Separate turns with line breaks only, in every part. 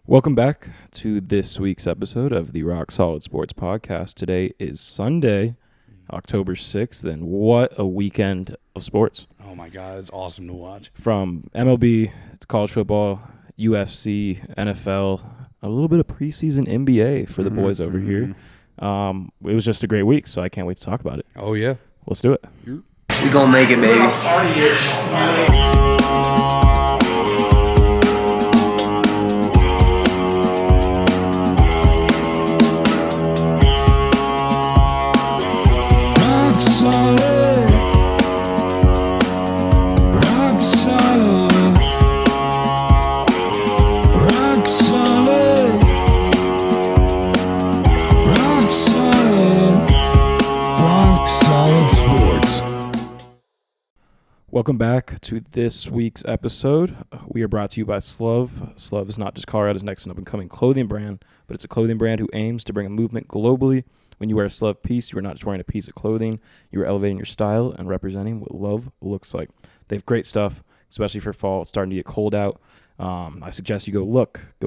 Welcome back to this week's episode of the Rock Solid Sports Podcast. Today is Sunday, October 6th, and what a weekend of sports.
Oh my God, it's awesome to watch.
From MLB to college football, UFC, NFL, a little bit of preseason NBA for the boys over here. It was just a great week, so I can't wait to talk about it.
Oh yeah.
Let's do it.
We gonna make it, baby.
Welcome back to this week's episode. We are brought to you by Slove. Slove is not just Colorado's next up-and-coming clothing brand, but it's a clothing brand who aims to bring a movement globally. When you wear a Slove piece, you are not just wearing a piece of clothing. You are elevating your style and representing what love looks like. They have great stuff, especially for fall. It's starting to get cold out. I suggest you go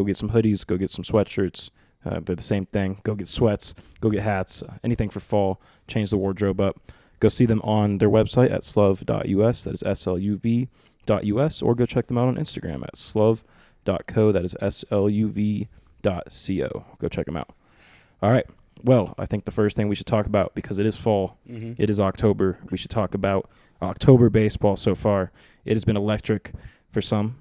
get some hoodies, go get some sweatshirts. They're the same thing. Go get sweats, go get hats, anything for fall. Change the wardrobe up. Go see them on their website at sluv.us, that is sluv.us, or go check them out on Instagram at sluv.co, that is sluv.co. Go check them out. All right. Well, I think the first thing we should talk about, because it is fall, it is October, we should talk about October baseball so far. It has been electric for some,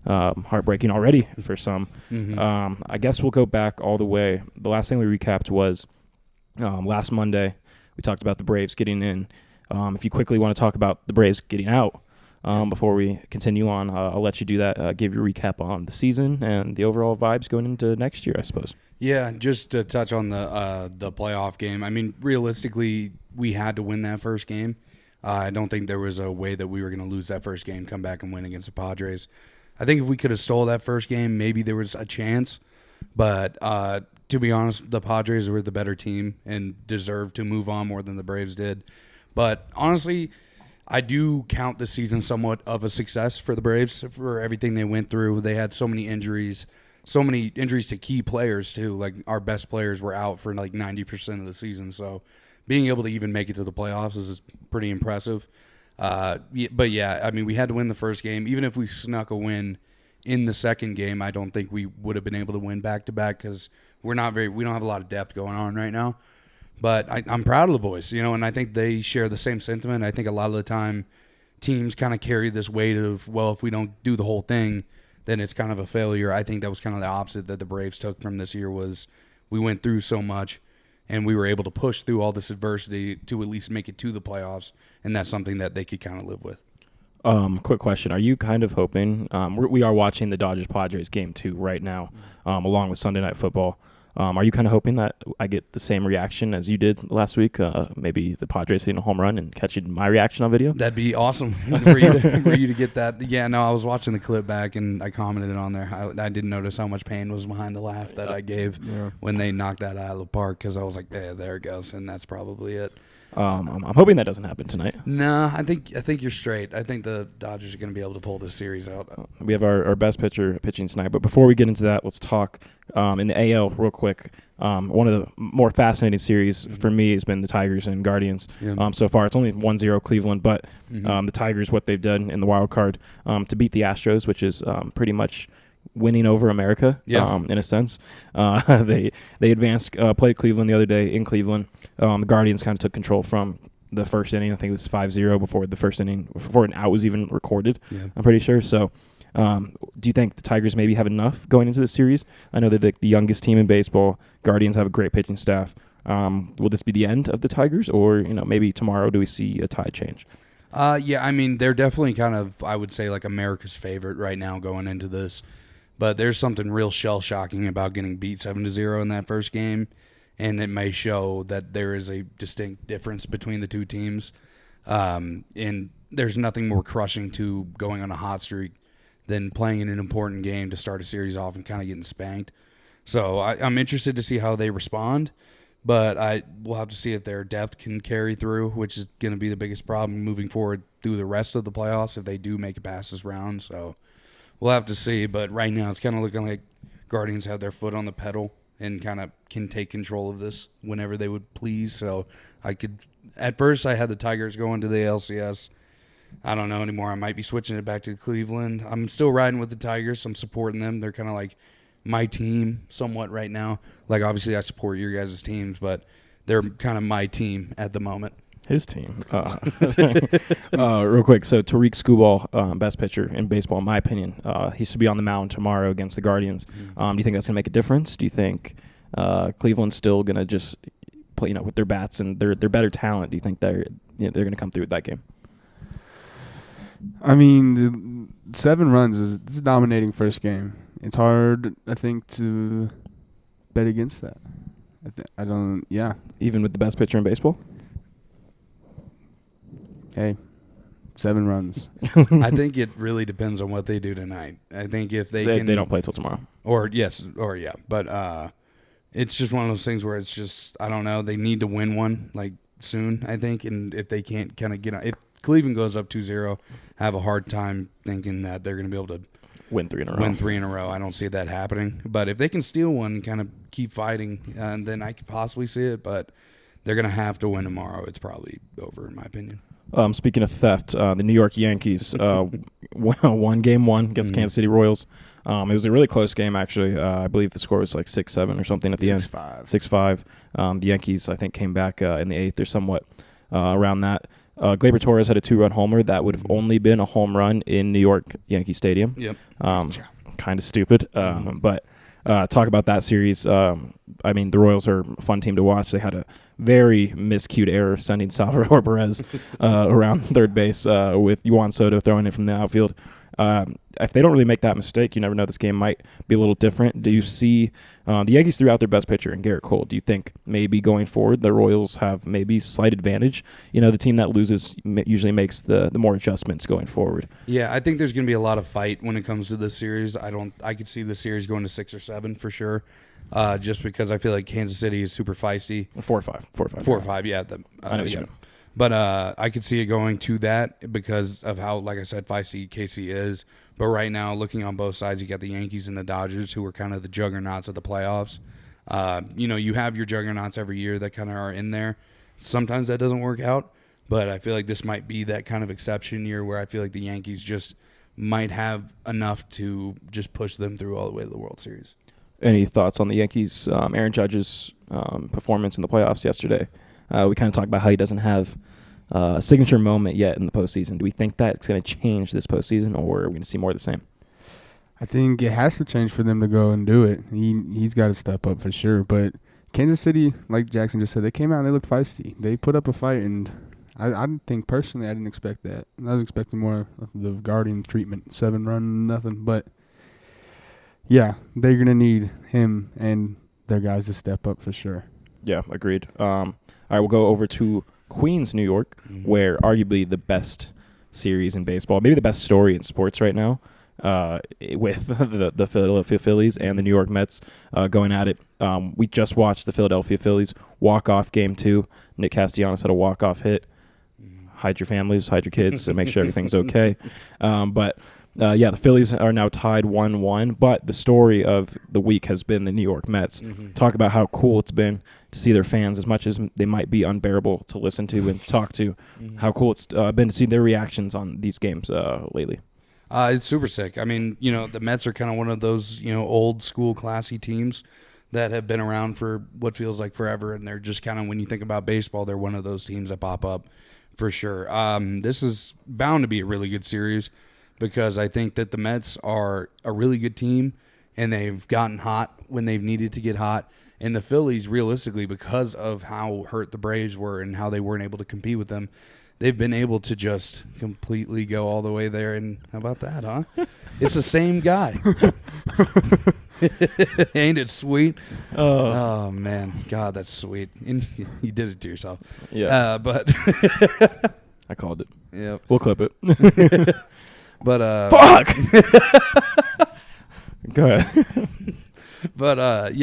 heartbreaking already for some. I guess we'll go back all the way. The last thing we recapped was last Monday. We talked about the Braves getting in. If you quickly want to talk about the Braves getting out before we continue on, I'll let you do that. Give your recap on the season and the overall vibes going into next year, I suppose.
Yeah, just to touch on the playoff game. I mean, realistically, we had to win that first game. I don't think there was a way that we were going to lose that first game, come back and win against the Padres. I think if we could have stole that first game, maybe there was a chance. But to be honest, the Padres were the better team and deserved to move on more than the Braves did. But honestly, I do count the season somewhat of a success for the Braves for everything they went through. They had so many injuries to key players too. Like our best players were out for like 90% of the season. So being able to even make it to the playoffs is pretty impressive. But yeah, I mean, we had to win the first game. Even if we snuck a win in the second game, I don't think we would have been able to win back-to-back because we don't have a lot of depth going on right now. But I'm proud of the boys, and I think they share the same sentiment. I think a lot of the time teams kind of carry this weight of, well, if we don't do the whole thing, then it's kind of a failure. I think that was kind of the opposite that the Braves took from this year was we went through so much and we were able to push through all this adversity to at least make it to the playoffs, and that's something that they could kind of live with.
Quick question. Are you kind of hoping, we are watching the Dodgers-Padres game too right now, along with Sunday Night Football. Are you kind of hoping that I get the same reaction as you did last week? Maybe the Padres hitting a home run and catching my reaction on video?
That'd be awesome for you to get that. Yeah, no, I was watching the clip back and I commented on there. I didn't notice how much pain was behind the laugh that I gave when they knocked that out of the park because I was like, yeah, there it goes, and that's probably it.
I'm hoping that doesn't happen tonight.
No, I think you're straight. I think the Dodgers are going to be able to pull this series out.
We have our best pitcher pitching tonight. But before we get into that, let's talk in the AL real quick. One of the more fascinating series for me has been the Tigers and Guardians. So far, it's only 1-0 Cleveland, but the Tigers, what they've done in the wild card to beat the Astros, which is pretty much winning over America, in a sense. They advanced, played Cleveland the other day in Cleveland. The Guardians kind of took control from the first inning. I think it was 5-0 before an out was even recorded, I'm pretty sure. So do you think the Tigers maybe have enough going into this series? I know they're the youngest team in baseball. Guardians have a great pitching staff. Will this be the end of the Tigers, or maybe tomorrow do we see a tide change?
Yeah, I mean, they're definitely kind of, I would say, like America's favorite right now going into this. But there's something real shell-shocking about getting beat 7-0 in that first game, and it may show that there is a distinct difference between the two teams. And there's nothing more crushing to going on a hot streak than playing in an important game to start a series off and kind of getting spanked. So I'm interested to see how they respond. But we'll have to see if their depth can carry through, which is going to be the biggest problem moving forward through the rest of the playoffs if they do make it past this round. So we'll have to see. But right now it's kind of looking like Guardians have their foot on the pedal and kind of can take control of this whenever they would please. So at first I had the Tigers going to the ALCS. I don't know anymore. I might be switching it back to Cleveland. I'm still riding with the Tigers. I'm supporting them. They're kind of like my team somewhat right now. Like, obviously, I support your guys' teams, but they're kind of my team at the moment.
His team. Real quick, so Tariq Skubal, best pitcher in baseball, in my opinion. He should be on the mound tomorrow against the Guardians. Do you think that's going to make a difference? Do you think Cleveland's still going to just play, with their bats and their better talent? Do you think they're going to come through with that game?
I mean, 7 runs it's a dominating first game. It's hard, I think, to bet against that. I don't. Yeah.
Even with the best pitcher in baseball?
Hey, 7 runs.
I think it really depends on what they do tonight. I think if they
don't play till tomorrow.
Yeah. But it's just one of those things where it's just, I don't know. They need to win one like soon, I think. And if they can't kind of if Cleveland goes up 2-0, I have a hard time thinking that they're going to be able to
win 3 in a row.
I don't see that happening. But if they can steal one and kind of keep fighting, then I could possibly see it. But they're going to have to win tomorrow. It's probably over, in my opinion.
Speaking of theft, the New York Yankees won Game 1 against Kansas City Royals. It was a really close game, actually. I believe the score was like 6-7 or something at the end. 6-5. The Yankees, I think, came back in the 8th or somewhat around that. Gleyber Torres had a 2-run homer. That would have only been a home run in New York Yankee Stadium.
Yep.
Kind of stupid. But talk about that series. I mean, the Royals are a fun team to watch. They had a very miscued error sending Salvador Perez around third base with Juan Soto throwing it from the outfield. If they don't really make that mistake, you never know. This game might be a little different. Do you see the Yankees threw out their best pitcher in Garrett Cole? Do you think maybe going forward the Royals have maybe slight advantage? The team that loses usually makes the more adjustments going forward.
Yeah, I think there's going to be a lot of fight when it comes to this series. I could see the series going to 6 or 7 for sure. Just because I feel like Kansas City is super feisty.
4-5.
4-5, yeah.
I know what you mean.
But I could see it going to that because of how, like I said, feisty KC is. But right now, looking on both sides, you got the Yankees and the Dodgers, who are kind of the juggernauts of the playoffs. You have your juggernauts every year that kind of are in there. Sometimes that doesn't work out, but I feel like this might be that kind of exception year where I feel like the Yankees just might have enough to just push them through all the way to the World Series.
Any thoughts on the Yankees' Aaron Judge's performance in the playoffs yesterday? We kind of talked about how he doesn't have a signature moment yet in the postseason. Do we think that's going to change this postseason, or are we going to see more of the same?
I think it has to change for them to go and do it. He's got to step up for sure. But Kansas City, like Jackson just said, they came out and they looked feisty. They put up a fight, and I think personally I didn't expect that. I was expecting more of the Guardian treatment, 7-run, nothing. But, yeah, they're going to need him and their guys to step up for sure.
Yeah, agreed. All right, we'll go over to Queens, New York, where arguably the best series in baseball, maybe the best story in sports right now, with the Philadelphia Phillies and the New York Mets going at it. We just watched the Philadelphia Phillies walk-off Game 2. Nick Castellanos had a walk-off hit. Hide your families, hide your kids, so make sure everything's okay. The Phillies are now tied 1-1, but the story of the week has been the New York Mets. Talk about how cool it's been to see their fans, as much as they might be unbearable to listen to and talk to, how cool it's been to see their reactions on these games lately.
It's super sick. I mean, the Mets are kind of one of those, old school classy teams that have been around for what feels like forever, and they're just kind of, when you think about baseball, they're one of those teams that pop up for sure. This is bound to be a really good series, because I think that the Mets are a really good team, and they've gotten hot when they've needed to get hot. And the Phillies, realistically, because of how hurt the Braves were and how they weren't able to compete with them, they've been able to just completely go all the way there. And how about that, huh? It's the same guy. Ain't it sweet? Oh, man. God, that's sweet. And you did it to yourself.
Yeah.
But
I called it.
Yeah.
We'll clip it.
But
fuck. Go ahead.
But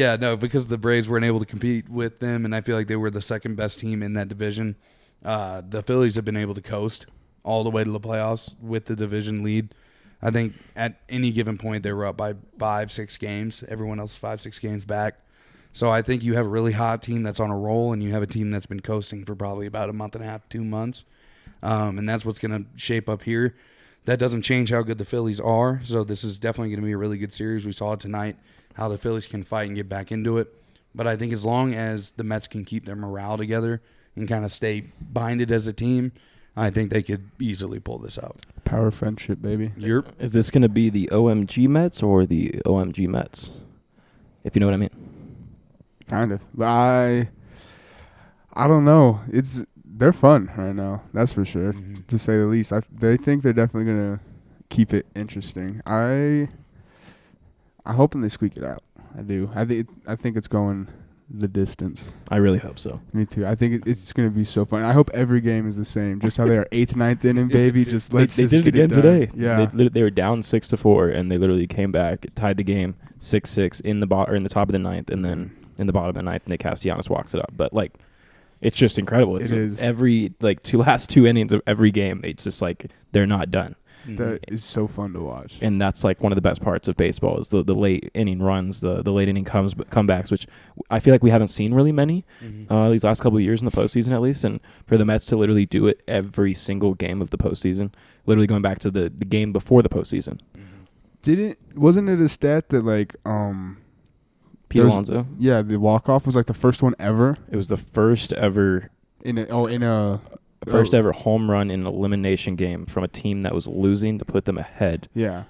because the Braves weren't able to compete with them, and I feel like they were the second best team in that division. The Phillies have been able to coast all the way to the playoffs with the division lead. I think at any given point they were up by 5-6 games. Everyone else 5-6 games back. So I think you have a really hot team that's on a roll, and you have a team that's been coasting for probably about a month and a half, 2 months. And that's what's going to shape up here. That doesn't change how good the Phillies are. So this is definitely going to be a really good series. We saw it tonight, how the Phillies can fight and get back into it. But I think as long as the Mets can keep their morale together and kind of stay binded as a team, I think they could easily pull this out.
Power friendship, baby.
Is this going to be the OMG Mets or the OMG Mets? If you know what I mean.
Kind of. But I don't know. They're fun right now. That's for sure, to say the least. They think they're definitely going to keep it interesting. I hope they squeak it out. I do. I think it's going the distance.
I really hope so.
Me too. I think it's going to be so fun. I hope every game is the same. Just how they are 8th, 9th inning, baby. Just let's
they
just
did it
get
again today.
Yeah.
They were down 6-4, and they literally came back, tied the game 6-6 in the top of the ninth, and then in the bottom of the ninth, Nick Castellanos walks it up. But like, it's just incredible. It is every last 2 innings of every game. It's just like they're not done.
That is so fun to watch.
And that's like one of the best parts of baseball is the late inning runs, the late inning comebacks, which I feel like we haven't seen really many these last couple of years in the postseason at least. And for the Mets to literally do it every single game of the postseason, literally going back to the game before the postseason.
Wasn't it a stat that like
Pete Alonso?
Yeah, the walk-off was like the first one ever.
It was the first ever ever home run in an elimination game from a team that was losing to put them ahead.
Yeah.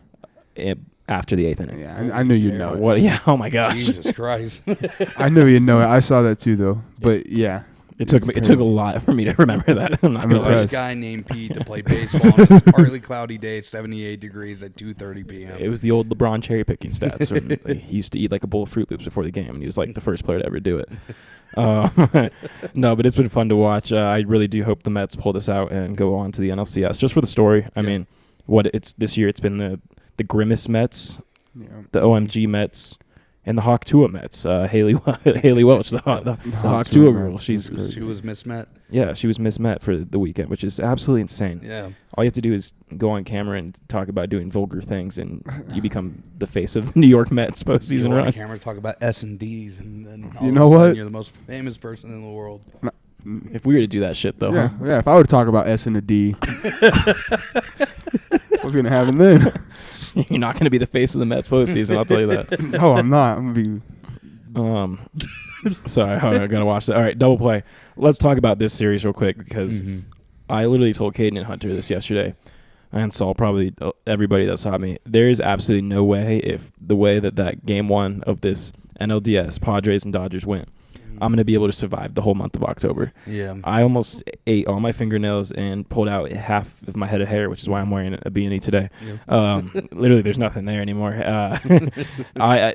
After the 8th inning.
Yeah, I knew you'd know it.
What? Yeah. Oh my gosh.
Jesus Christ.
I knew you'd know it. I saw that too, though. But yeah.
It took a lot for me to remember that. I'm not gonna lie.
First guy named Pete to play baseball on this partly cloudy day at 78 degrees at 2:30 p.m.
It was the old LeBron cherry picking stats. He used to eat like a bowl of Fruit Loops before the game, and he was like the first player to ever do it. No, but it's been fun to watch. I really do hope the Mets pull this out and go on to the NLCS just for the story. I mean, this year it's been the Grimace Mets, the OMG Mets, and the Hawk Tua Mets. Haley Welch, the Hawk Tua girl. She
was mismet.
Yeah, she was mismet for the weekend, which is absolutely insane.
Yeah.
All you have to do is go on camera and talk about doing vulgar things, and you become the face of the New York Mets postseason run.
On camera, talk about S&Ds, and then
you know what?
You're the most famous person in the world.
If we were to do that shit, though,
yeah, yeah. If I were to talk about S and a D, what's gonna happen then?
You're not gonna be the face of the Mets postseason. I'll tell you that.
No, I'm not. I'm gonna
be. Sorry, I gotta watch that. All right, double play. Let's talk about this series real quick because I literally told Caden and Hunter this yesterday, and saw probably everybody that saw me. There is absolutely no way if the way that game one of this NLDS Padres and Dodgers went, I'm going to be able to survive the whole month of October.
Yeah. I
almost ate all my fingernails and pulled out half of my head of hair, which is why I'm wearing a beanie today. Yeah. Literally, there's nothing there anymore.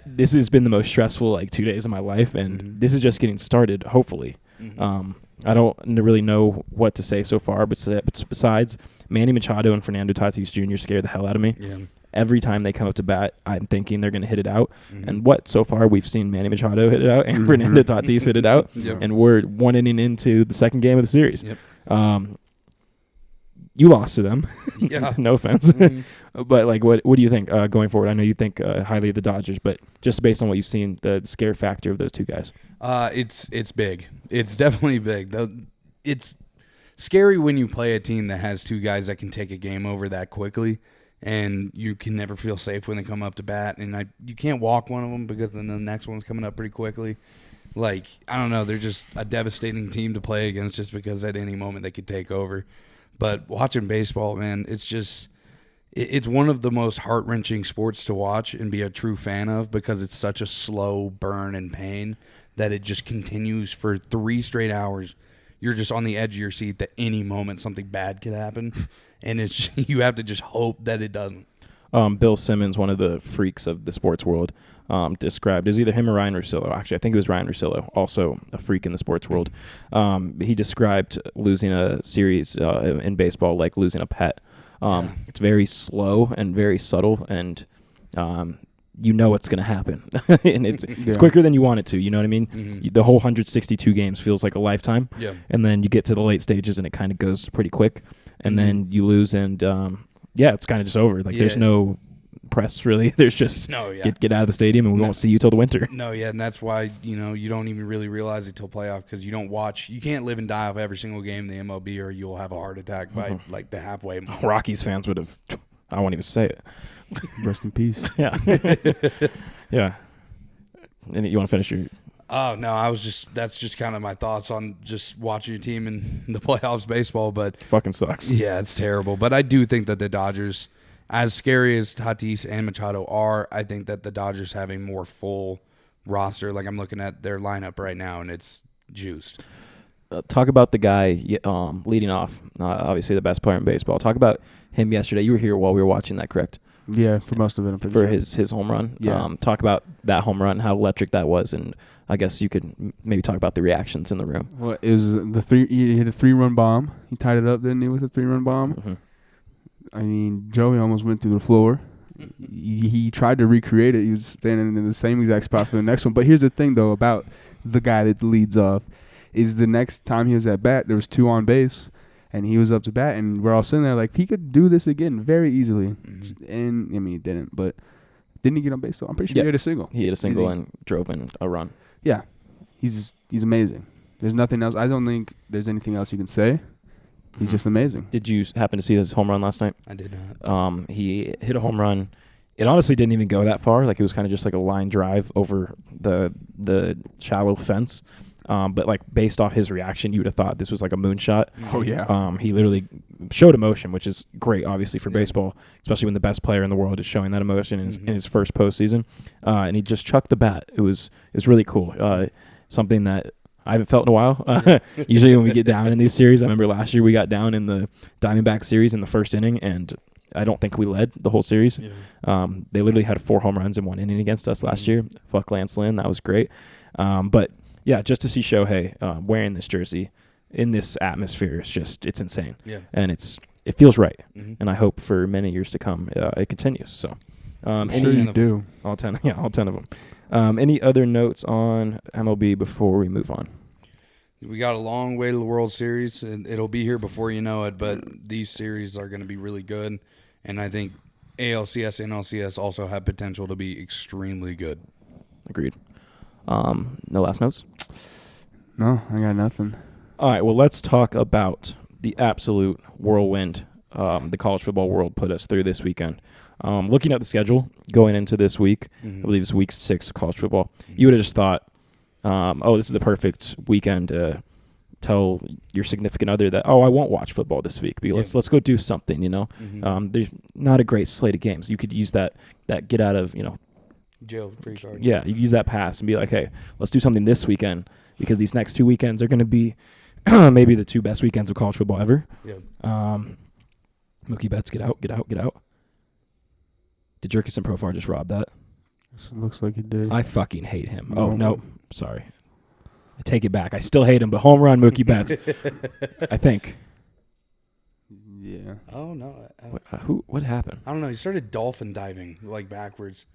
This has been the most stressful 2 days of my life, and this is just getting started, hopefully. I don't really know what to say so far, but besides Manny Machado and Fernando Tatis Jr. scared the hell out of me.
Yeah.
Every time they come up to bat, I'm thinking they're going to hit it out. And so far we've seen Manny Machado hit it out and Fernando Tatis hit it out. Yep. And we're 1 inning into the second game of the series. Yep. You lost to them. Yeah. No offense. But what do you think going forward? I know you think highly of the Dodgers, but just based on what you've seen, the scare factor of those two guys.
It's big. It's definitely big. It's scary when you play a team that has two guys that can take a game over that quickly. And you can never feel safe when they come up to bat. And you can't walk one of them because then the next one's coming up pretty quickly. I don't know. They're just a devastating team to play against just because at any moment they could take over. But watching baseball, man, it's one of the most heart-wrenching sports to watch and be a true fan of because it's such a slow burn and pain that it just continues for 3 straight hours. You're just on the edge of your seat that any moment something bad could happen. And you have to just hope that it doesn't.
Bill Simmons, one of the freaks of the sports world, described, it was either him or Ryan Russillo. Actually, I think it was Ryan Russillo, also a freak in the sports world. He described losing a series in baseball like losing a pet. It's very slow and very subtle, and you know what's going to happen. And it's quicker than you want it to, you know what I mean? The whole 162 games feels like a lifetime. Yeah. And then you get to the late stages and it kind of goes pretty quick. And then you lose, and yeah, it's kind of just over. Like there's no press really. There's just get out of the stadium and we won't see you till the winter.
No, yeah, and that's why you don't even really realize it till playoff because you don't watch. You can't live and die off every single game in the MLB or you'll have a heart attack by like the halfway mark.
Rockies fans would have. I won't even say it.
Rest in peace.
Yeah. Yeah. And you want to finish your?
Oh no, that's just kind of my thoughts on just watching your team in the playoffs baseball. But
Fucking sucks.
Yeah, it's terrible. But I do think that the Dodgers, as scary as Tatis and Machado are, I think that the Dodgers have a more full roster. Like I'm looking at their lineup right now, and it's juiced.
Talk about the guy leading off. Obviously, the best player in baseball. Talk about him yesterday. You were here while we were watching that, correct?
Yeah, for most of it. I'm pretty
for
sure.
his home run.
Yeah.
Talk about that home run, how electric that was, and I guess you could maybe talk about the reactions in the room.
Well, is he hit a 3-run bomb. He tied it up, didn't he, with a 3-run bomb?
Mm-hmm.
I mean, Joey almost went through the floor. He tried to recreate it. He was standing in the same exact spot for the next one. But here's the thing, though, about the guy that leads off, is the next time he was at bat, there was 2 on base, and he was up to bat, and we're all sitting there like, he could do this again very easily. Mm-hmm. And, I mean, he didn't, but didn't he get on base, though? I'm pretty sure he hit a single.
He hit a single and drove in a run.
Yeah. He's amazing. There's nothing else. I don't think there's anything else you can say. He's just amazing.
Did you happen to see his home run last night?
I did not.
He hit a home run. It honestly didn't even go that far. Like it was kind of just like a line drive over the shallow fence. But like based off his reaction, you would have thought this was like a moonshot.
Oh yeah.
He literally showed emotion, which is great, obviously for baseball, especially when the best player in the world is showing that emotion in his first postseason. And he just chucked the bat. It was really cool. Something that I haven't felt in a while. Usually when we get down in these series, I remember last year we got down in the Diamondback series in the first inning, and I don't think we led the whole series. Yeah. They literally had 4 home runs in 1 inning against us last year. Fuck Lance Lynn. That was great. But yeah, just to see Shohei wearing this jersey in this atmosphere, it's insane. Yeah. And it feels right. Mm-hmm. And I hope for many years to come it continues. So
sure you do.
All 10 of them. Any other notes on MLB before we move on?
We got a long way to the World Series, and it'll be here before you know it, but these series are going to be really good, and I think ALCS and NLCS also have potential to be extremely good.
Agreed. No last notes?
No, I got nothing.
All right, well, let's talk about the absolute whirlwind the college football world put us through this weekend. Looking at the schedule going into this week, I believe it's week 6 of college football, you would have just thought, this is the perfect weekend to tell your significant other that, I won't watch football this week. Let's go do something, There's not a great slate of games. You could use that get out of,
jail free card.
Yeah, you use that pass and be like, hey, let's do something this weekend because these next 2 weekends are going to be maybe the 2 best weekends of college football ever. Yeah. Mookie Betts, get out. Did Jerkison Profar just rob that?
Looks like he did.
I fucking hate him. No. Sorry. I take it back. I still hate him, but home run Mookie Betts. I think.
Yeah. Oh, no.
What happened?
I don't know. He started dolphin diving, like backwards.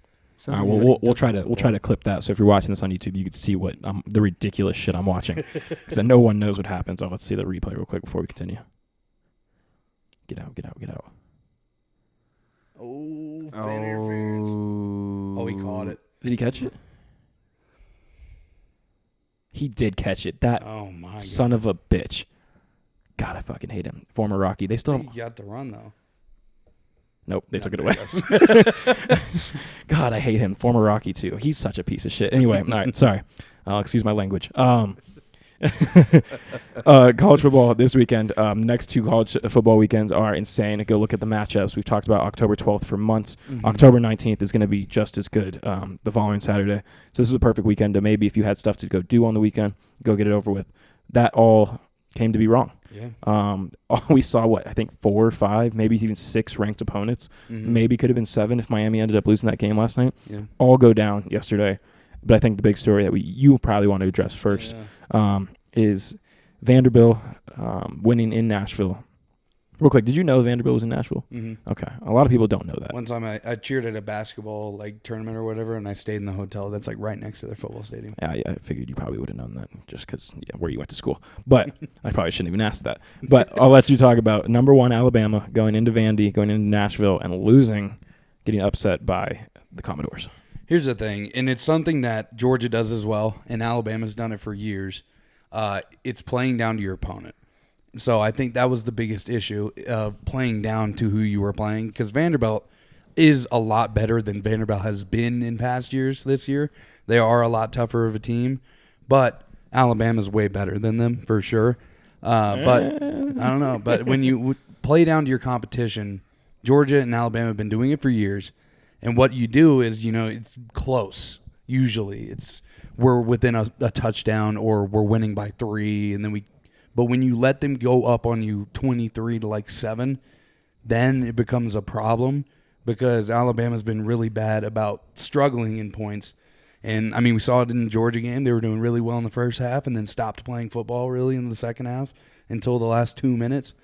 All right, well, we'll try to clip that. So if you're watching this on YouTube, you can see what the ridiculous shit I'm watching because no one knows what happens. Let's see the replay real quick before we continue. Get out.
Oh, fan interference. Oh, he caught it.
Did he catch it? He did catch it. That son of a bitch. God, I fucking hate him. Former Rocky. They still.
He got the run though.
Nope, they took it away. God, I hate him. Former Rocky, too. He's such a piece of shit. Anyway, all right, sorry. Excuse my language. College football this weekend. Next 2 college football weekends are insane. Go look at the matchups. We've talked about October 12th for months. Mm-hmm. October 19th is going to be just as good the following Saturday. So this is a perfect weekend to maybe if you had stuff to go do on the weekend, go get it over with. That all came to be wrong. Yeah. We saw I think 4 or 5, maybe even 6 ranked opponents. Mm-hmm. Maybe could have been 7 if Miami ended up losing that game last night. Yeah. All go down yesterday. But I think the big story that you probably want to address first is Vanderbilt winning in Nashville Real quick, did you know Vanderbilt was in Nashville?
Mm-hmm.
Okay. A lot of people don't know that.
One time I cheered at a basketball tournament or whatever, and I stayed in the hotel that's right next to their football stadium.
Yeah, I figured you probably would have known that just because, where you went to school. But I probably shouldn't even ask that. But I'll let you talk about number 1 Alabama going into Vandy, going into Nashville, and losing, getting upset by the Commodores.
Here's the thing, and it's something that Georgia does as well, and Alabama's done it for years. It's playing down to your opponent. So I think that was the biggest issue, playing down to who you were playing, because Vanderbilt is a lot better than Vanderbilt has been in past years this year. They are a lot tougher of a team, but Alabama's way better than them for sure. But I don't know. But when you play down to your competition, Georgia and Alabama have been doing it for years, and what you do is, it's close. Usually we're within a touchdown or we're winning by 3, and then but when you let them go up on you 23 to 7, then it becomes a problem, because Alabama's been really bad about struggling in points. And, I mean, we saw it in the Georgia game. They were doing really well in the first half and then stopped playing football really in the second half until the last 2 minutes.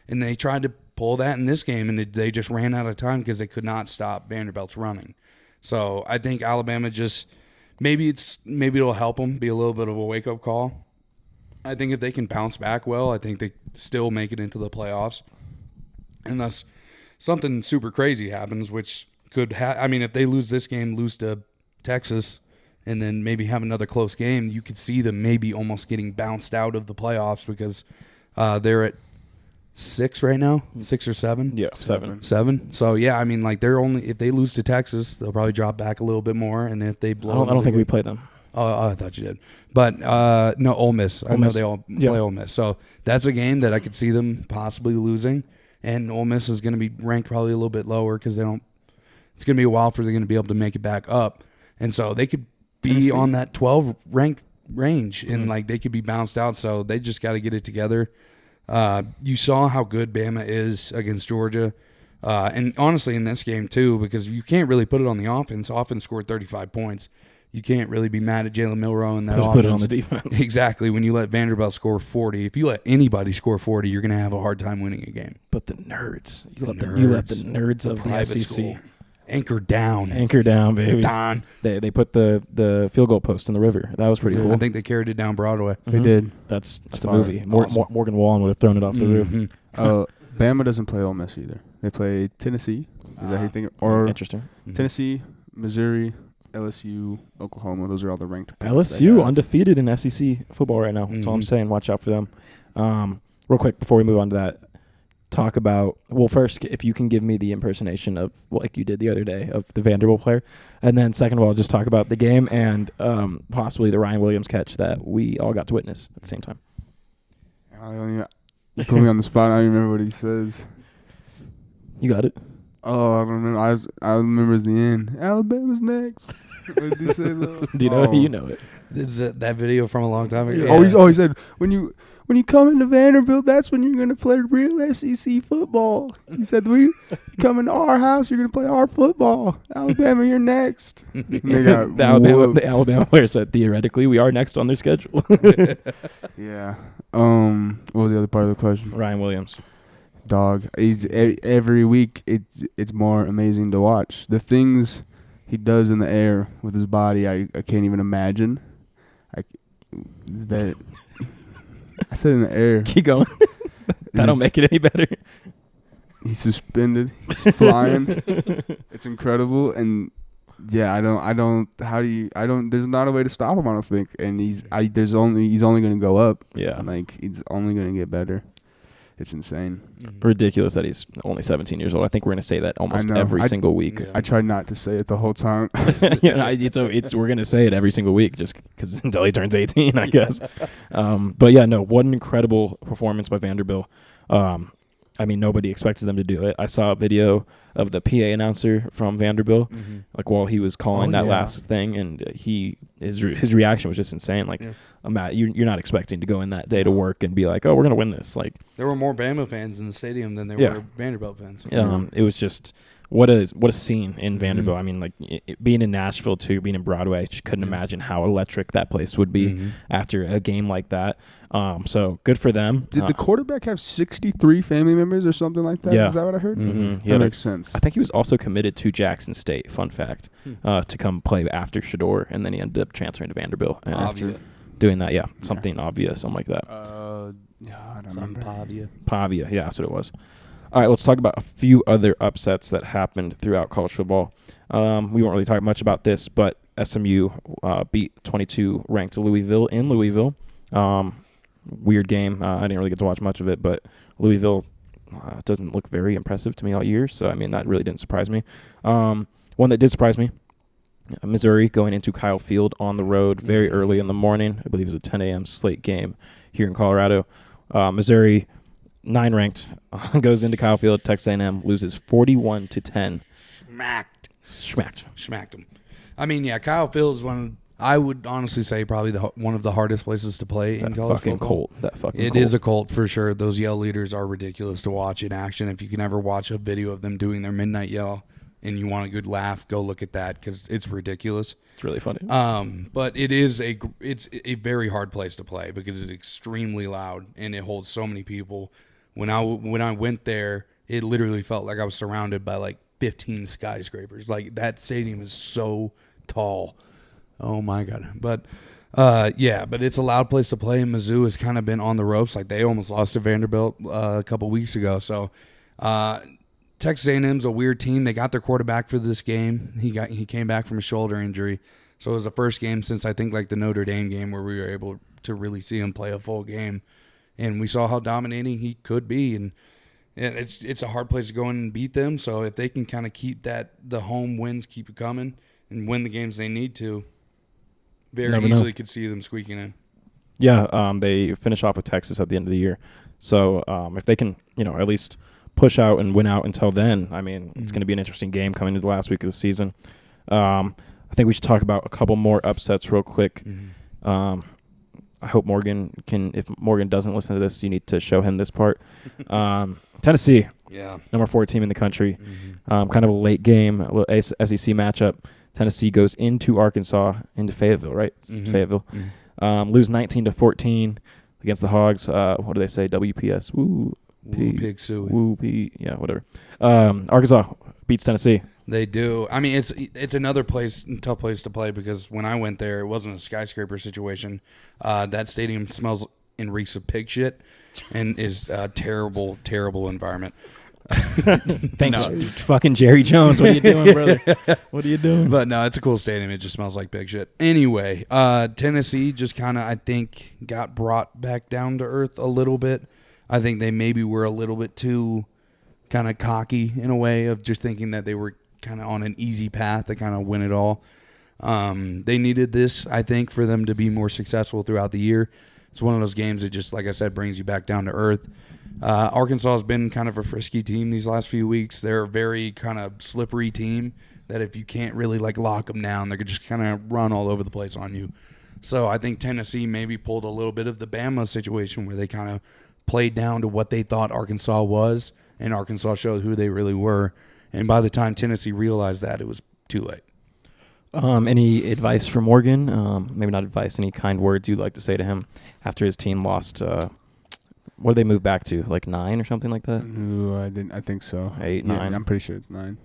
And they tried to pull that in this game, and they just ran out of time because they could not stop Vanderbilt's running. So I think Alabama just maybe it'll help them be a little bit of a wake-up call. I think if they can bounce back well, I think they still make it into the playoffs. Unless something super crazy happens, which could if they lose this game, lose to Texas, and then maybe have another close game, you could see them maybe almost getting bounced out of the playoffs, because they're at 6 right now, 6 or 7.
Yeah, 7.
7. So yeah, they're only, if they lose to Texas, they'll probably drop back a little bit more, and if they blow,
I don't think we play them.
Oh, I thought you did. But, no, Ole Miss. I know they all play Ole Miss. So that's a game that I could see them possibly losing. And Ole Miss is going to be ranked probably a little bit lower, because it's going to be a while for them to be able to make it back up. And so they could be on that 12 ranked range, and they could be bounced out. So they just got to get it together. You saw how good Bama is against Georgia. And honestly, in this game too, because you can't really put it on the offense. Offense scored 35 points. You can't really be mad at Jalen Milroe and that offense.
Put it on the defense.
Exactly. When you let Vanderbilt score 40, if you let anybody score 40, you're going to have a hard time winning a game.
But the nerds. You let the nerds of the SEC.
School. Anchor down.
Anchor down, baby.
Don.
They put the field goal post in the river. That was pretty cool.
I think they carried it down Broadway.
They did.
That's a movie. Awesome. Morgan Wallen would have thrown it off the roof.
Bama doesn't play Ole Miss either. They play Tennessee. Is that how you think? Or
interesting.
Tennessee, Missouri, LSU, Oklahoma. Those are all the ranked.
LSU undefeated in SEC football right now. That's all I'm saying. Watch out for them. Real quick before we move on to that, talk about, first, if you can give me the impersonation of, like you did the other day, of the Vanderbilt player. And then second of all, just talk about the game and possibly the Ryan Williams catch that we all got to witness at the same time.
You put me on the spot. I don't even remember what he says.
You got it?
Oh, I don't remember. I remember it's the end. Alabama's next. What did he say, though?
Do you know it? You know it.
Is that video from a long time ago?
Yeah. He said, when you come into Vanderbilt, that's when you're going to play real SEC football. He said, you come into our house, you're going to play our football. Alabama, you're next.
The Alabama player said, theoretically, we are next on their schedule.
Yeah. What was the other part of the question?
Ryan Williams.
Dog. He's every week. It's more amazing to watch. The things he does in the air with his body, I can't even imagine. I said in the air.
Keep going. That don't make it any better.
He's suspended. He's flying. It's incredible. And yeah, there's not a way to stop him, I don't think. And he's only going to go up.
Yeah.
He's only going to get better. It's insane.
Ridiculous that he's only 17 years old. I think we're going to say that almost every single week.
I tried not to say it the whole time.
We're going to say it every single week just because until he turns 18, I guess. But yeah, no, what an incredible performance by Vanderbilt. Nobody expected them to do it. I saw a video of the PA announcer from Vanderbilt, while he was calling last thing, and his reaction was just insane. You're not expecting to go in that day to work and be like, oh, we're gonna win this.
There were more Bama fans in the stadium than there were Vanderbilt fans.
It was just what a scene in
Mm-hmm.
Vanderbilt. I mean, like being in Nashville too, being in Broadway, I just couldn't imagine how electric that place would be
Mm-hmm.
after a game like that. So good for them.
Did the quarterback have 63 family members or something like that?
Yeah.
Is that what I heard?
Mm-hmm.
That makes sense.
I think he was also committed to Jackson State. Fun fact, to come play after Shador, and then he ended up transferring to Vanderbilt and
Obvious.
doing that. Yeah, something obvious, something like that.
Yeah, I don't
Some
remember.
Pavia, yeah, that's what it was. All right, let's talk about a few other upsets that happened throughout college football. We won't really talk much about this, but SMU beat 22 ranked Louisville in Louisville. Weird game. I didn't really get to watch much of it, but Louisville doesn't look very impressive to me all year. So, I mean, that really didn't surprise me. One that did surprise me, Missouri going into Kyle Field on the road very early in the morning. I believe it was a 10 a.m. slate game here in Colorado. Missouri, 9 ranked, goes into Kyle Field. Texas A&M loses 41-10.
Smacked them. I mean, yeah, Kyle Field is I would honestly say probably one of the hardest places to play in college
fucking
football.
Colt. That fucking
It
Colt.
is a cult for sure. Those yell leaders are ridiculous to watch in action. If you can ever watch a video of them doing their midnight yell and you want a good laugh, go look at that because it's ridiculous.
It's really funny.
But it's a very hard place to play because it's extremely loud and it holds so many people. When I went there, it literally felt like I was surrounded by like 15 skyscrapers. Like that stadium is so tall. Oh my God. But but it's a loud place to play, and Mizzou has kind of been on the ropes. Like they almost lost to Vanderbilt a couple weeks ago. So Texas A&M's a weird team. They got their quarterback for this game. He came back from a shoulder injury. So it was the first game since I think like the Notre Dame game where we were able to really see him play a full game. And we saw how dominating he could be. And it's a hard place to go in and beat them. So if they can kind of keep the home wins keep it coming and win the games they need to, very easily could see them squeaking in.
Yeah, they finish off with Texas at the end of the year. So if they can, at least push out and win out until then, I mean, it's going to be an interesting game coming into the last week of the season. I think we should talk about a couple more upsets real quick. I hope Morgan if Morgan doesn't listen to this, you need to show him this part. Tennessee, number 4 team in the country. Kind of a late game, a little SEC matchup. Tennessee goes into Arkansas, into Fayetteville, right? Fayetteville. Lose 19-14 against the Hogs. What do they say? WPS. Woo.
Pig suey.
Woo. P. Yeah, whatever. Arkansas beats Tennessee.
They do. I mean, it's another tough place to play because when I went there, it wasn't a skyscraper situation. That stadium smells and reeks of pig shit and is a terrible, terrible environment.
Thanks, fucking Jerry Jones. What are you doing, brother? What are you doing?
But no, it's a cool stadium. It just smells like pig shit. Anyway, Tennessee just kind of, I think, got brought back down to earth a little bit. I think they maybe were a little bit too kind of cocky in a way of just thinking that they were kind of on an easy path to kind of win it all. They needed this, I think, for them to be more successful throughout the year. It's one of those games that just, like I said, brings you back down to earth. Arkansas has been kind of a frisky team these last few weeks. They're a very kind of slippery team that if you can't really like lock them down, they could just kind of run all over the place on you. So I think Tennessee maybe pulled a little bit of the Bama situation where they kind of played down to what they thought Arkansas was, and Arkansas showed who they really were. And by the time Tennessee realized that, it was too late.
Any advice for Morgan? Maybe not advice. Any kind words you'd like to say to him after his team lost? What did they move back to? Like 9 or something like that?
Ooh, I think so.
8,
Yeah,
9.
I'm pretty sure it's 9.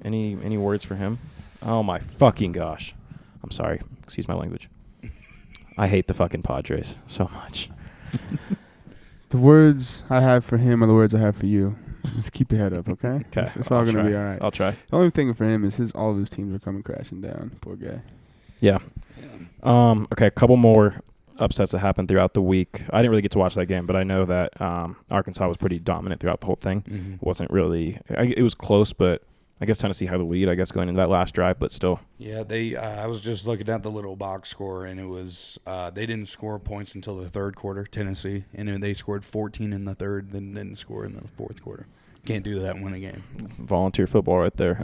Any words for him? Oh my fucking gosh! I'm sorry. Excuse my language. I hate the fucking Padres so much.
The words I have for him are the words I have for you. Just keep your head up, okay?
Okay,
It's all going to
try.
be all right.
I'll try.
The only thing for him is all of his teams are coming crashing down. Poor guy.
Yeah. Okay, a couple more upsets that happened throughout the week. I didn't really get to watch that game, but I know that Arkansas was pretty dominant throughout the whole thing. It wasn't really it was close, but I guess Tennessee had the lead, I guess, going into that last drive, but still.
Yeah, I was just looking at the little box score, and it was they didn't score points until the third quarter, Tennessee, and then they scored 14 in the third, then didn't score in the fourth quarter. Can't do that and win a game.
Volunteer football right there.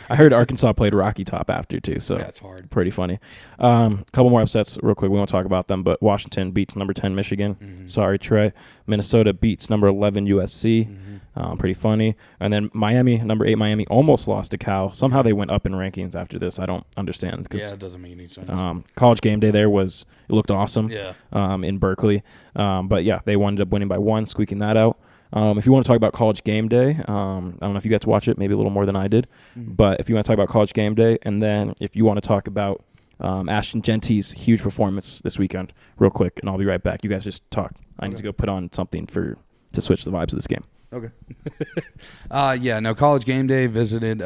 I heard Arkansas played Rocky Top after too, so
That's hard.
pretty funny. Couple more upsets real quick. We won't talk about them, but Washington beats number 10 Michigan.
Mm-hmm.
Sorry, Trey. Minnesota beats number 11 USC. Pretty funny. And then Miami, number 8 Miami, almost lost to Cal. Somehow they went up in rankings after this. I don't understand.
Yeah, it doesn't make any sense.
College game day there it looked awesome.
Yeah.
In Berkeley. But yeah, they ended up winning by 1, squeaking that out. If you want to talk about College Game Day, I don't know if you got to watch it, maybe a little more than I did. But if you want to talk about College Game Day, and then if you want to talk about Ashton Genty's huge performance this weekend, real quick, and I'll be right back. You guys just talk. I need to go put on something to switch the vibes of this game.
Okay. College Game Day visited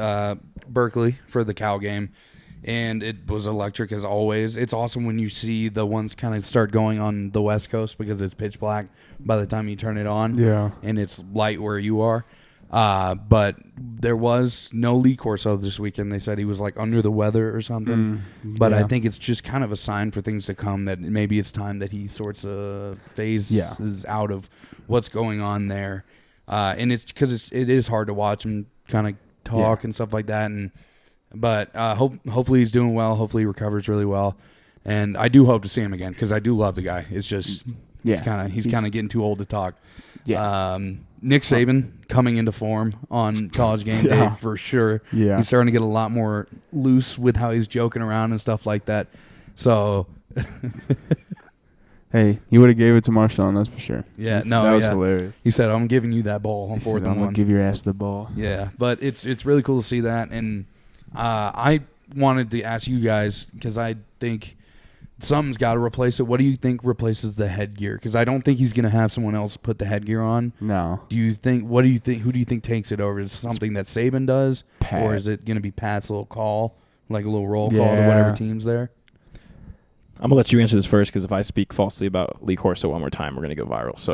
Berkeley for the Cal game, and it was electric as always. It's awesome when you see the ones kind of start going on the West Coast because it's pitch black by the time you turn it on.
Yeah.
And it's light where you are. But there was no Lee Corso this weekend. They said he was like under the weather or something. But I think it's just kind of a sign for things to come that maybe it's time that he sorts of phases out of what's going on there. And it's because it is hard to watch him kind of talk and stuff like that. But hopefully he's doing well. Hopefully he recovers really well. And I do hope to see him again because I do love the guy. It's just he's kind of getting too old to talk. Yeah. Nick Saban coming into form on College Game Day for sure.
Yeah.
He's starting to get a lot more loose with how he's joking around and stuff like that. So
hey, you would have gave it to Marshawn, that's for sure.
Yeah,
that was hilarious.
He said, "I'm giving you that ball on 4th and 1."
I'm gonna give your ass the ball.
Yeah, but it's really cool to see that, and I wanted to ask you guys because I think something's got to replace it. What do you think replaces the headgear? Because I don't think he's going to have someone else put the headgear on.
No.
Do you think? What do you think? Who do you think takes it over? Is it something that Saban does,
Pat.
or is it going to be Pat's little call, like a little roll call to whatever team's there?
I'm going to let you answer this first because if I speak falsely about Lee Corso one more time, we're going to go viral. So,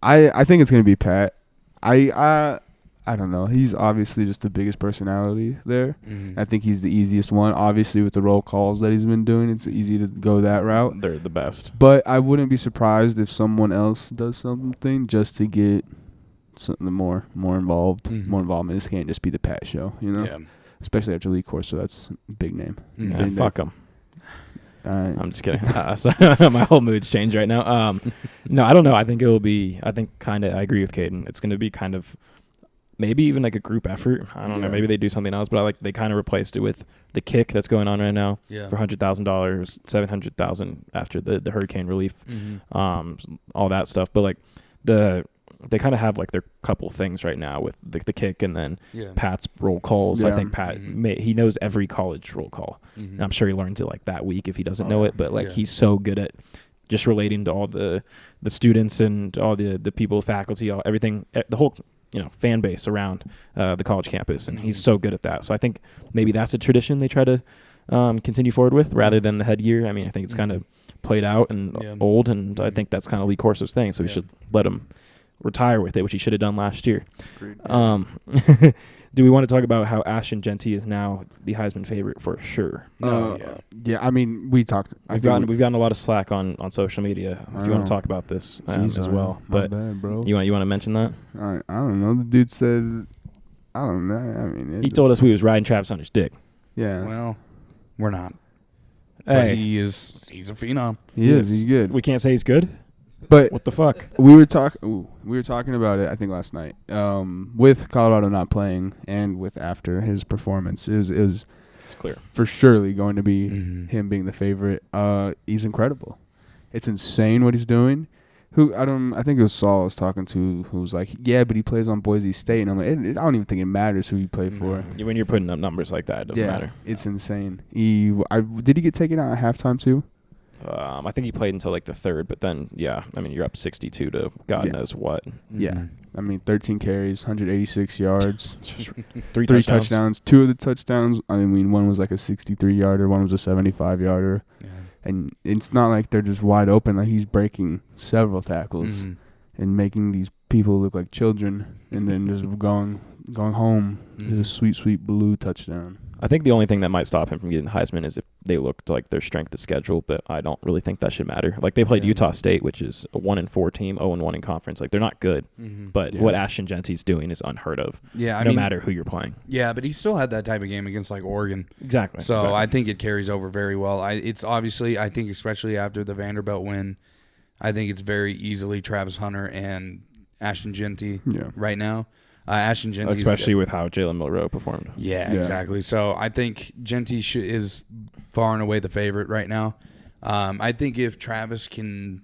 I think it's going to be Pat. I don't know. He's obviously just the biggest personality there.
Mm-hmm.
I think he's the easiest one. Obviously, with the roll calls that he's been doing, it's easy to go that route.
they're the best.
But I wouldn't be surprised if someone else does something just to get something more involved, more involvement. This can't just be the Pat show, you know?
Yeah.
Especially after Lee Corso, that's a big name.
Yeah, fuck him.
I'm
just kidding. So my whole mood's changed right now. No, I don't know. I think I agree with Caden. It's going to be kind of maybe even like a group effort. I don't know. Maybe they do something else, but they kind of replaced it with the kick that's going on right now for $100,000, $700,000 after the hurricane relief, all that stuff. But they kind of have their couple things right now with the kick and then Pat's roll calls.
Yeah.
I think Pat he knows every college roll call. And I'm sure he learns it that week if he doesn't know it. But he's so good at just relating to all the students and all the people, faculty, everything, the whole fan base around the college campus, and he's so good at that. So I think maybe that's a tradition they try to continue forward with rather than the headgear. I mean, I think it's kind of played out and old, and I think that's kind of Lee Corso's thing. So we should let him retire with it, which he should have done last year. Do we want to talk about how Ashton Genty is now the Heisman favorite for sure?
Yeah, I mean, we've
gotten a lot of slack on social media. If you want to talk about this as well, but
bad, bro.
you want to mention that?
I don't know. The dude said, I don't know. I mean,
he told us we was riding Travis Hunter's dick.
Yeah.
Well, we're not.
Hey,
but he's a phenom.
He is. He's good.
We can't say he's good.
But
what the fuck?
We were talking about it, I think, last night. With Colorado not playing and with after his performance, it was
it's clear
for surely going to be him being the favorite. He's incredible. It's insane what he's doing. I think it was Saul I was talking to, who was like, yeah, but he plays on Boise State, and I'm like, I don't even think it matters who he played for.
When you're putting up numbers like that, it doesn't matter.
It's insane. Did he get taken out at halftime too?
I think he played until the third, but then you're up 62 to God knows what.
Yeah, I mean 13 carries, 186 yards,
three
touchdowns. Two of the touchdowns, I mean, one was a 63-yarder, one was a 75-yarder, and it's not like they're just wide open. He's breaking several tackles and making these people look like children, and then just going home. Is a sweet blue touchdown.
I think the only thing that might stop him from getting the Heisman is if they looked like their strength of schedule, but I don't really think that should matter. Like, they played Utah State, which is a 1-4 team, 0-1 in conference. Like, they're not good, but what Ashton Genty's doing is unheard of.
Yeah,
no matter who you're playing.
Yeah, but he still had that type of game against like Oregon.
Exactly.
So I think it carries over very well. It's obviously, I think especially after the Vanderbilt win, I think it's very easily Travis Hunter and Ashton Genty right now. Ashton Genty,
especially with how Jalen Milroe performed.
Yeah, exactly. So I think Genty is far and away the favorite right now. I think if Travis can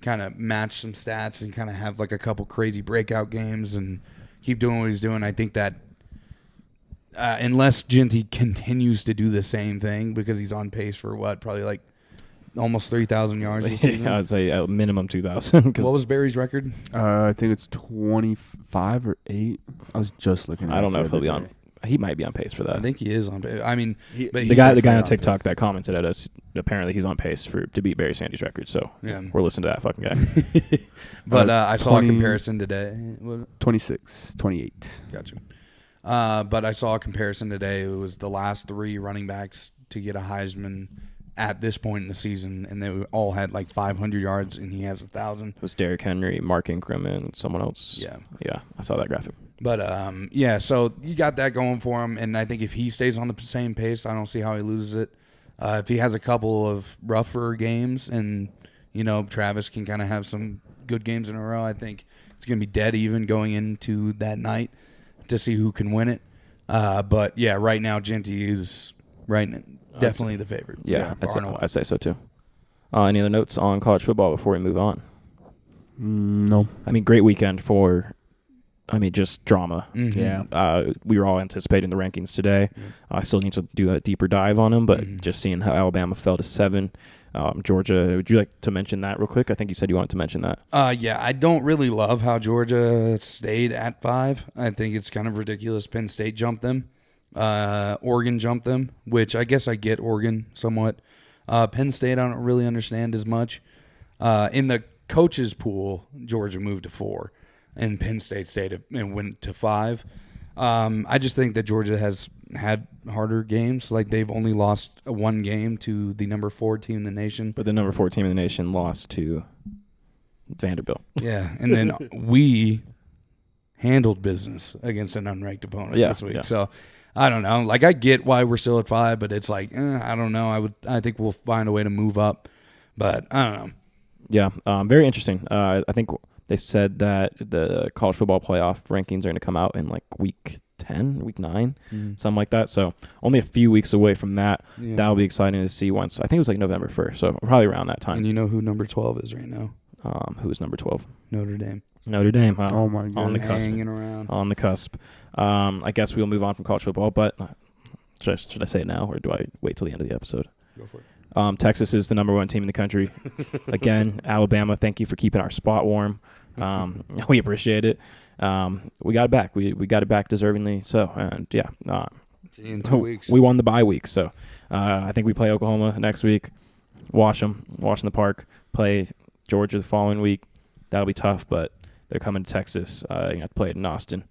kind of match some stats and kind of have like a couple crazy breakout games and keep doing what he's doing, I think that unless Genty continues to do the same thing, because he's on pace for probably like almost 3,000 yards this season.
I'd say a minimum 2,000.
What was Barry's record?
I think it's 25 or 8. I was just looking at it.
I don't know if he'll be on. He might be on pace for that.
I think he is on pace. I mean,
the guy on TikTok that commented at us, apparently he's on pace to beat Barry Sandy's record. So we're listening to that fucking guy.
But I saw a comparison today.
26, 28.
Gotcha. But I saw a comparison today. It was the last 3 running backs to get a Heisman at this point in the season, and they all had like 500 yards, and he has 1,000.
It was Derrick Henry, Mark Ingram, and someone else. Yeah, I saw that graphic.
But so you got that going for him, and I think if he stays on the same pace, I don't see how he loses it. If he has a couple of rougher games, and Travis can kind of have some good games in a row, I think it's going to be dead even going into that night to see who can win it. But yeah, right now Genty is definitely the favorite.
Yeah, I say so too. Any other notes on college football before we move on?
No.
I mean, great weekend for, just drama.
Mm-hmm.
Yeah.
We were all anticipating the rankings today. I still need to do a deeper dive on them, but just seeing how Alabama fell to 7. Georgia, would you like to mention that real quick? I think you said you wanted to mention that.
Yeah, I don't really love how Georgia stayed at 5. I think it's kind of ridiculous. Penn State jumped them. Oregon jumped them, which I guess I get Oregon somewhat. Penn State I don't really understand as much. In the coaches pool, Georgia moved to 4, and Penn State stayed and went to 5. I just think that Georgia has had harder games. Like, they've only lost 1 game to the number 4 team in the nation.
But the number 4 team in the nation lost to Vanderbilt.
Yeah, and then we handled business against an unranked opponent this week.
Yeah.
So I don't know. Like, I get why we're still at 5, but it's like, I don't know. I think we'll find a way to move up, but I don't know.
Yeah, very interesting. I think they said that the college football playoff rankings are going to come out in like week 10, week 9, something like that. So only a few weeks away from that.
Yeah.
That'll be exciting to see once. I think it was like November 1st, so probably around that time.
And you know who number 12 is right now?
Who is number 12?
Notre Dame.
Notre Dame.
Oh my God.
On the cusp.
Hanging around.
On the cusp. I guess we'll move on from college football, but should I say it now, or do I wait till the end of the episode?
Go for it.
Texas is the number 1 team in the country. Again, Alabama, thank you for keeping our spot warm. We appreciate it. We got it back. We got it back deservingly. So, and
See you in 2 weeks.
We won the bye week. So, I think we play Oklahoma next week. Wash in the park. Play Georgia the following week. That'll be tough, but they're coming to Texas. You have to play it in Austin.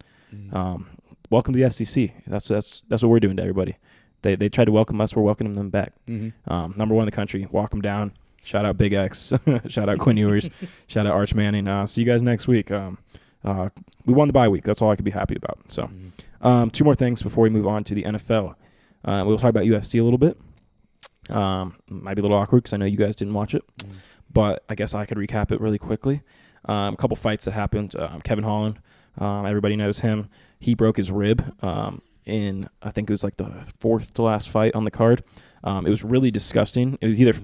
Welcome to the SEC. That's what we're doing to everybody. They tried to welcome us. We're welcoming them back. Number 1 in the country. Walk them down. Shout out Big X. Shout out Quinn Ewers. Shout out Arch Manning. See you guys next week. We won the bye week. That's all I could be happy about. So, 2 more things before we move on to the NFL. We'll talk about UFC a little bit. Might be a little awkward because I know you guys didn't watch it, but I guess I could recap it really quickly. A couple fights that happened. Kevin Holland, everybody knows him. He broke his rib in, I think it was like the 4th to last fight on the card. It was really disgusting. It was either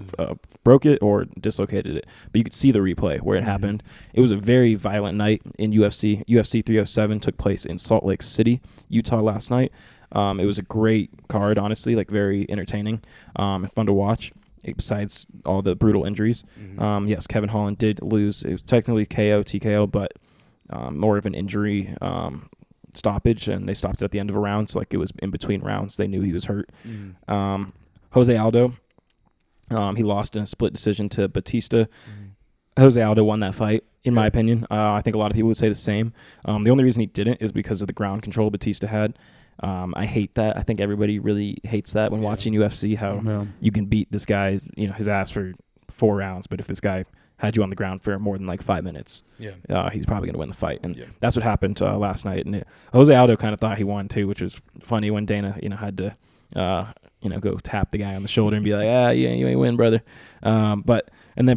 broke it or dislocated it, but you could see the replay where it happened. It was a very violent night in UFC. UFC 307 took place in Salt Lake City, Utah last night. It was a great card, honestly, like very entertaining and fun to watch, besides all the brutal injuries. Yes, Kevin Holland did lose. It was technically TKO, but more of an injury stoppage, and they stopped it at the end of a round, so like it was in between rounds. They knew he was hurt. Jose Aldo, he lost in a split decision to Batista. Jose Aldo won that fight, in my opinion. I think a lot of people would say the same. The only reason he didn't is because of the ground control Batista had. I hate that. I think everybody really hates that when watching UFC, how you can beat this guy, his ass for 4 rounds, but if this guy had you on the ground for more than like 5 minutes, he's probably going to win the fight. And that's what happened last night. And Jose Aldo kind of thought he won too, which was funny when Dana, had to, go tap the guy on the shoulder and be like, you ain't win, brother. And then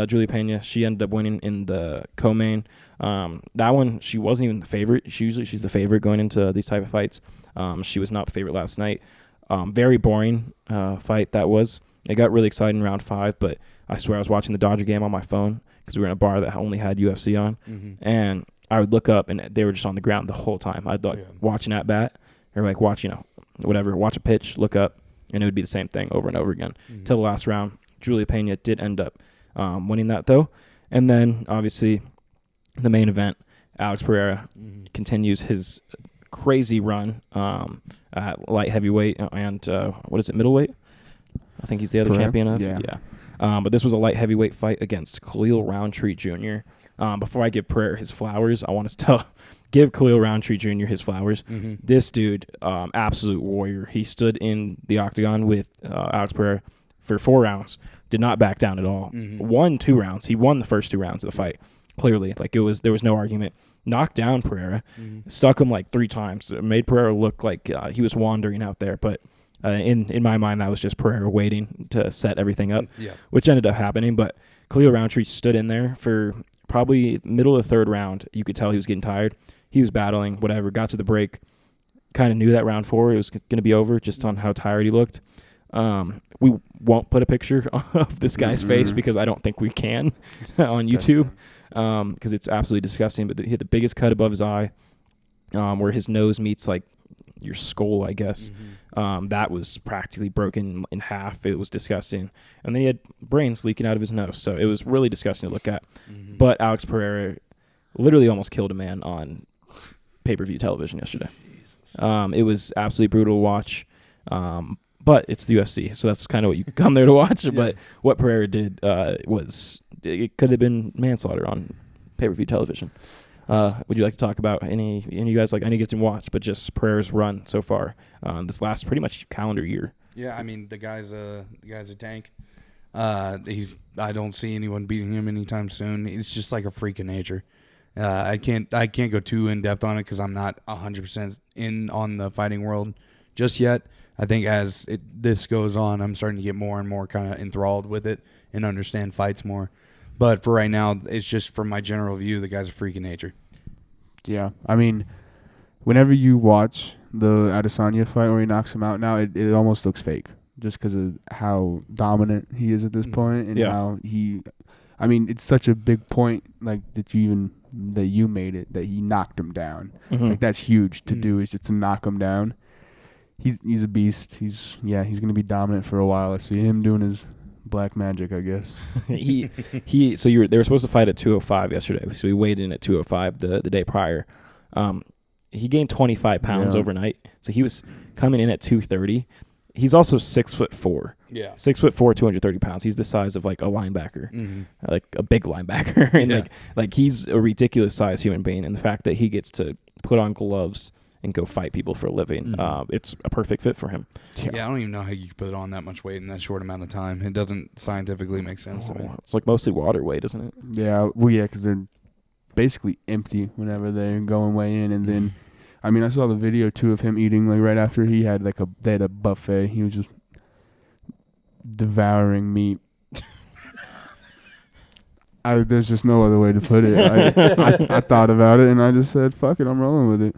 Julia Pena, she ended up winning in the co-main. That one, she wasn't even the favorite. She's the favorite going into these type of fights. She was not the favorite last night. Very boring fight that was. It got really exciting in round 5, but I swear I was watching the Dodger game on my phone because we were in a bar that only had UFC on. And I would look up, and they were just on the ground the whole time. I'd watch an at-bat or like watch, watch a pitch, look up, and it would be the same thing over and over again till the last round. Julia Pena did end up winning that, though. And then, obviously, the main event, Alex Pereira continues his crazy run at light heavyweight and, middleweight? I think he's the other champion of. Yeah. But this was a light heavyweight fight against Khalil Roundtree Jr. Before I give Pereira his flowers, I want to give Khalil Roundtree Jr. his flowers. This dude, absolute warrior. He stood in the octagon with Alex Pereira for 4 rounds, did not back down at all. Won 2 rounds. He won the first 2 rounds of the fight. Clearly, there was no argument. Knocked down Pereira, stuck him like 3 times. It made Pereira look like he was wandering out there, but in my mind, that was just Pereira waiting to set everything up, which ended up happening. But Khalil Roundtree stood in there for probably middle of the 3rd round. You could tell he was getting tired. He was battling, whatever. Got to the break. Kind of knew that round 4 it was going to be over just on how tired he looked. We won't put a picture of this guy's face because I don't think we can on YouTube because it's absolutely disgusting. But he had the biggest cut above his eye where his nose meets like your skull, I guess. That was practically broken in half. It was disgusting. And then he had brains leaking out of his nose. So it was really disgusting to look at. But Alex Pereira literally almost killed a man on pay-per-view television yesterday. It was absolutely brutal to watch. But it's the UFC, so that's kind of what you come there to watch. But what Pereira did it could have been manslaughter on pay-per-view television. Would you like to talk about any of you guys, like, I know you guys didn't watch, but just Pereira's run so far this last pretty much calendar year?
Yeah, I mean, the guy's a tank. I don't see anyone beating him anytime soon. It's just like a freak of nature. I can't go too in depth on it because I'm not 100% in on the fighting world just yet. I think as this goes on, I'm starting to get more and more kind of enthralled with it and understand fights more. But for right now, it's just from my general view, the guy's a freak of nature.
Yeah, I mean, whenever you watch the Adesanya fight where he knocks him out now, it almost looks fake just because of how dominant he is at this point and how I mean, it's such a big point like that you made it, that he knocked him down. Like, that's huge to do, is just to knock him down. He's a beast. He's going to be dominant for a while. I see him doing his black magic, I guess.
They were supposed to fight at 205 yesterday, so he weighed in at 205 the day prior. He gained 25 pounds overnight, so he was coming in at 230. He's also 6'4". Yeah, 6'4", 230 pounds. He's the size of like a linebacker, like a big linebacker, and like he's a ridiculous size human being. And the fact that he gets to put on gloves and go fight people for a living, it's a perfect fit for him.
Yeah, I don't even know how you can put on that much weight in that short amount of time. It doesn't scientifically make sense to me.
It's like mostly water weight, isn't it?
Yeah, well, yeah, because they're basically empty whenever they're going way in, and then, I mean, I saw the video too of him eating like right after he had they had a buffet. He was just devouring meat. There's just no other way to put it. I thought about it and I just said, "Fuck it, I'm rolling with it."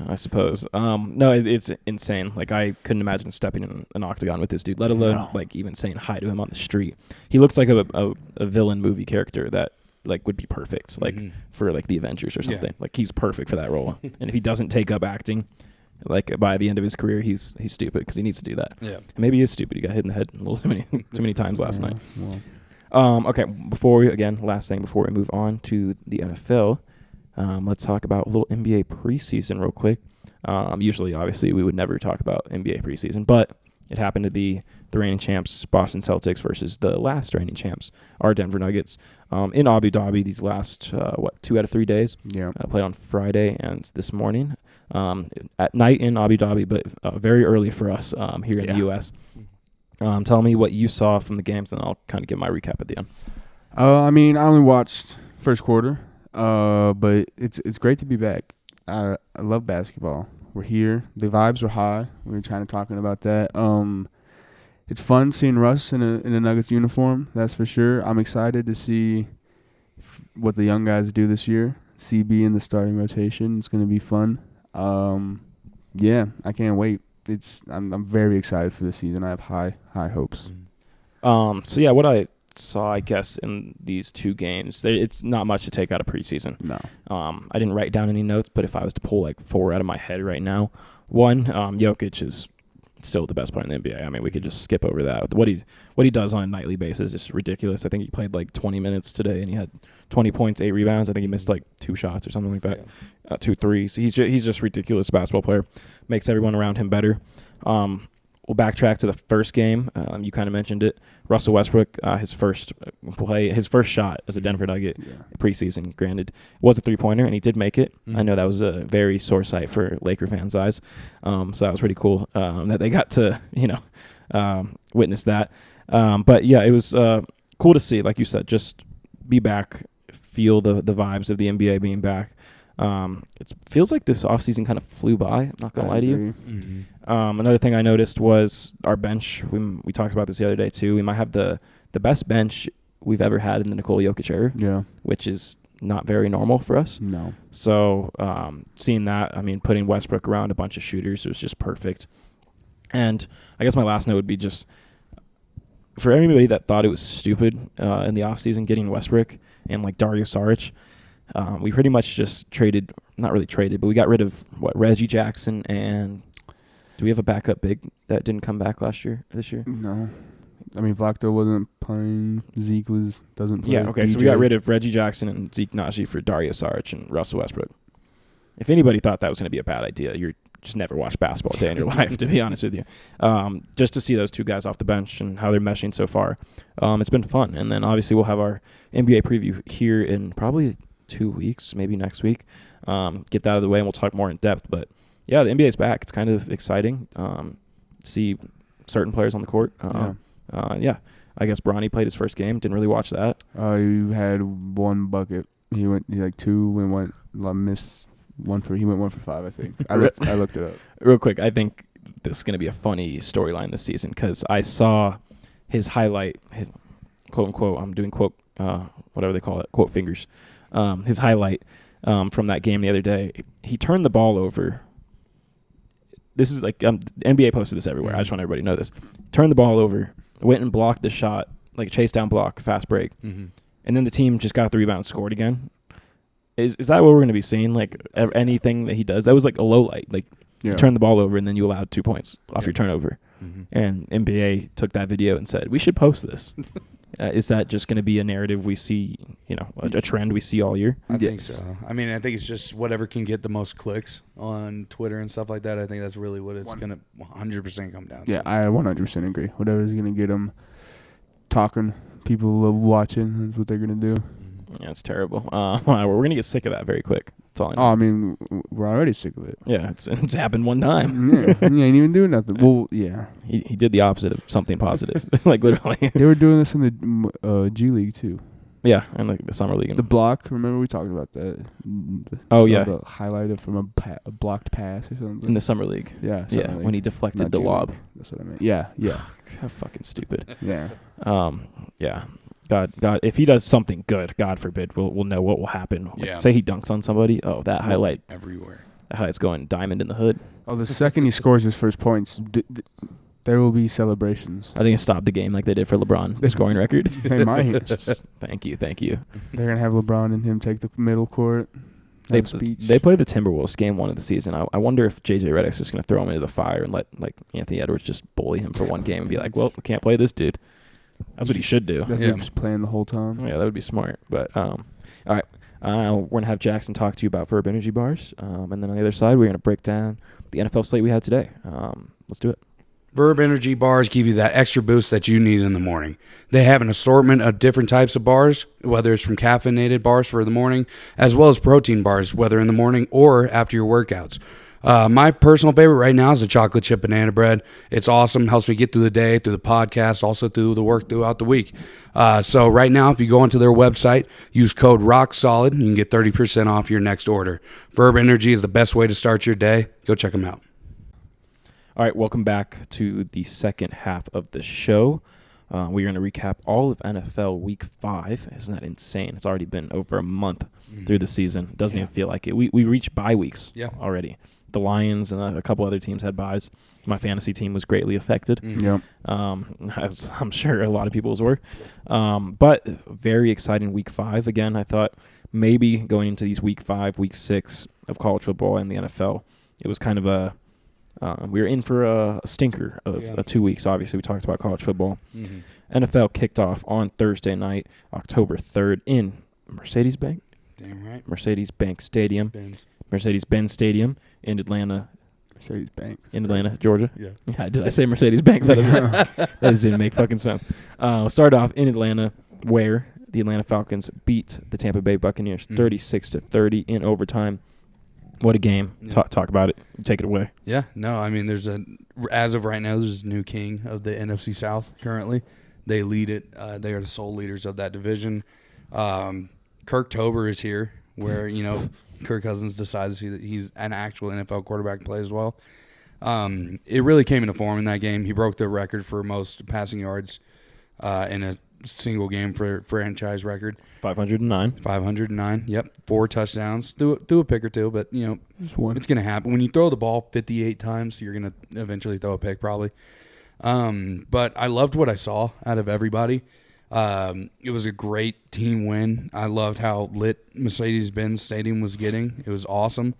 I suppose. No, it's insane. Like, I couldn't imagine stepping in an octagon with this dude, let alone like even saying hi to him on the street. He looks like a villain movie character that like would be perfect, like for like the Avengers or something. Like, he's perfect for that role. And if he doesn't take up acting, like by the end of his career, he's stupid because he needs to do that. Yeah, and maybe he is stupid. He got hit in the head a little too many times last night. Well. Okay, last thing before we move on to the NFL. Let's talk about a little NBA preseason real quick. Usually, obviously, we would never talk about NBA preseason, but It happened to be the reigning champs, Boston Celtics, versus the last reigning champs, our Denver Nuggets, in Abu Dhabi these last, 2 out of 3 days.
Yeah.
Played on Friday and this morning at night in Abu Dhabi, but very early for us here in the U.S. Tell me what you saw from the games, and I'll kind of give my recap at the end.
I mean, I only watched first quarter, but it's great to be back. I love basketball. We're here. The vibes are high. We were kind of talking about that. It's fun seeing Russ in a Nuggets uniform. That's for sure. I'm excited to see what the young guys do this year. CB in the starting rotation. It's going to be fun. Yeah, I can't wait. I'm very excited for the season. I have high hopes.
So yeah, what I saw, I guess, in these 2 games, it's not much to take out of preseason.
No.
I didn't write down any notes, but if I was to pull like 4 out of my head right now, one, Jokic is still the best player in the NBA. I mean, we could just skip over that. What he does on a nightly basis is just ridiculous. I think he played like 20 minutes today, and he had 20 points, 8 rebounds. I think he missed like 2 shots or something like that, 2 threes. He's just ridiculous basketball player. Makes everyone around him better. We'll backtrack to the first game. You kind of mentioned it. Russell Westbrook, his first shot as a Denver Nugget preseason. Granted, it was a 3-pointer, and he did make it. I know that was a very sore sight for Laker fans' eyes. So that was pretty cool that they got to witness that. But yeah, it was cool to see, like you said, just be back, feel the vibes of the NBA being back. It feels like this offseason kind of flew by. I'm not gonna lie to you.
Mm-hmm.
Another thing I noticed was our bench. We talked about this the other day too. We might have the best bench we've ever had in the Nikola Jokic era.
Yeah.
Which is not very normal for us.
No.
So seeing that, I mean, putting Westbrook around a bunch of shooters was just perfect. And I guess my last note would be just for anybody that thought it was stupid in the offseason getting Westbrook and like Dario Saric. We pretty much just not really traded, but we got rid of Reggie Jackson, and do we have a backup big that didn't come back this year?
No. I mean, Vlachto wasn't playing. Zeke doesn't play.
Yeah, okay,
DJ.
so we got rid of Reggie Jackson and Zeke Naji for Dario Saric and Russell Westbrook. If anybody thought that was going to be a bad idea, you're just never watched basketball a day in your life, to be honest with you. Just to see those 2 guys off the bench and how they're meshing so far, it's been fun. And then obviously we'll have our NBA preview here in probably 2 weeks, maybe next week. Get that out of the way, and we'll talk more in depth. But yeah, the NBA's back. It's kind of exciting. See certain players on the court. Yeah, I guess Bronny played his first game. Didn't really watch that.
You had 1 bucket. He like 2 and missed 1 for. He went 1 for 5. I think. I looked it up
real quick. I think this is going to be a funny storyline this season because I saw his highlight, his quote unquote. I'm doing quote whatever they call it, quote fingers. His highlight from that game the other day. He turned the ball over. This is like NBA posted this everywhere. I just want everybody to know this. Turned the ball over, went and blocked the shot, like a chase down block, fast break, and then the team just got the rebound and scored again. Is that what we're going to be seeing? Like anything that he does, that was like a low light. Like you turn the ball over and then you allowed 2 points off your turnover. And NBA took that video and said we should post this. Is that just going to be a narrative we see, a trend we see all year?
I think so. I mean, I think it's just whatever can get the most clicks on Twitter and stuff like that. I think that's really what it's going to 100% come down to.
Yeah, I 100% agree. Whatever's going to get them talking, people love watching, that's what they're going to do.
Yeah, it's terrible. We're going to get sick of that very quick. That's all I know.
I mean, we're already sick of it.
Yeah, it's happened one time.
Yeah, he ain't even doing nothing. Well, yeah.
He did the opposite of something positive. Like, literally.
They were doing this in the G League, too.
Yeah, and like the summer league.
The block, remember we talked about that?
Oh, yeah.
The highlight from a blocked pass or something.
In the summer league.
Yeah.
Yeah, when he deflected
Not
the
G-League.
lob.
That's what I meant. Yeah.
How fucking stupid.
Yeah.
Yeah. God, if he does something good, God forbid, we'll know what will happen.
Yeah.
Say he dunks on somebody. Oh, that highlight.
Everywhere.
That highlight's going diamond in the hood.
Oh, the second he scores his first points, there will be celebrations.
I think it stopped the game like they did for LeBron, the scoring record.
They might.
Thank you. They're
going to have LeBron and him take the middle court.
They
speech.
They play the Timberwolves game 1 of the season. I wonder if JJ Redick's just going to throw him into the fire and let like Anthony Edwards just bully him for one game and be like, well, we can't play this dude. That's what he should do.
That's what he was playing the whole time.
Yeah, that would be smart. But all right, we're gonna have Jackson talk to you about Verb Energy bars, and then on the other side, we're gonna break down the NFL slate we had today. Let's do it.
Verb Energy bars give you that extra boost that you need in the morning. They have an assortment of different types of bars, whether it's from caffeinated bars for the morning, as well as protein bars, whether in the morning or after your workouts. My personal favorite right now is the chocolate chip banana bread. It's awesome. Helps me get through the day, through the podcast, also through the work throughout the week. So right now, if you go onto their website, use code ROCKSOLID, you can get 30% off your next order. Verb Energy is the best way to start your day. Go check them out.
All right, welcome back to the second half of the show. We're going to recap all of NFL Week 5. Isn't that insane? It's already been over a month through the season. Doesn't even feel like it. We reached bye weeks already. The Lions and a couple other teams had byes. My fantasy team was greatly affected, as I'm sure a lot of people's were. But very exciting Week 5. Again, I thought maybe going into these Week 5, Week 6 of college football and the NFL, it was kind of a we were in for a stinker of 2 weeks. Obviously, we talked about college football. NFL kicked off on Thursday night, October 3rd in Mercedes-Benz.
Damn right.
Mercedes-Benz Stadium.
Benz.
Mercedes-Benz Stadium in Atlanta.
Mercedes-Benz.
In Atlanta, Georgia.
Yeah.
Did I say Mercedes-Benz? That just didn't make fucking sense. We'll start off in Atlanta, where the Atlanta Falcons beat the Tampa Bay Buccaneers 36-30 in overtime. What a game.
Yeah.
Talk about it. Take it away.
Yeah, no, I mean, as of right now, there's a new king of the NFC South currently. They lead it. They are the sole leaders of that division. Kirk Tober is here, where, Kirk Cousins decided to see that he's an actual NFL quarterback, play as well. It really came into form in that game. He broke the record for most passing yards in a single game for franchise record.
509.
509. Yep. 4 touchdowns. Do a pick or two, but
Just one.
it's gonna happen. When you throw the ball 58 times, you're gonna eventually throw a pick probably. But I loved what I saw out of everybody. It was a great team win. I loved how lit Mercedes-Benz Stadium was getting. It was awesome.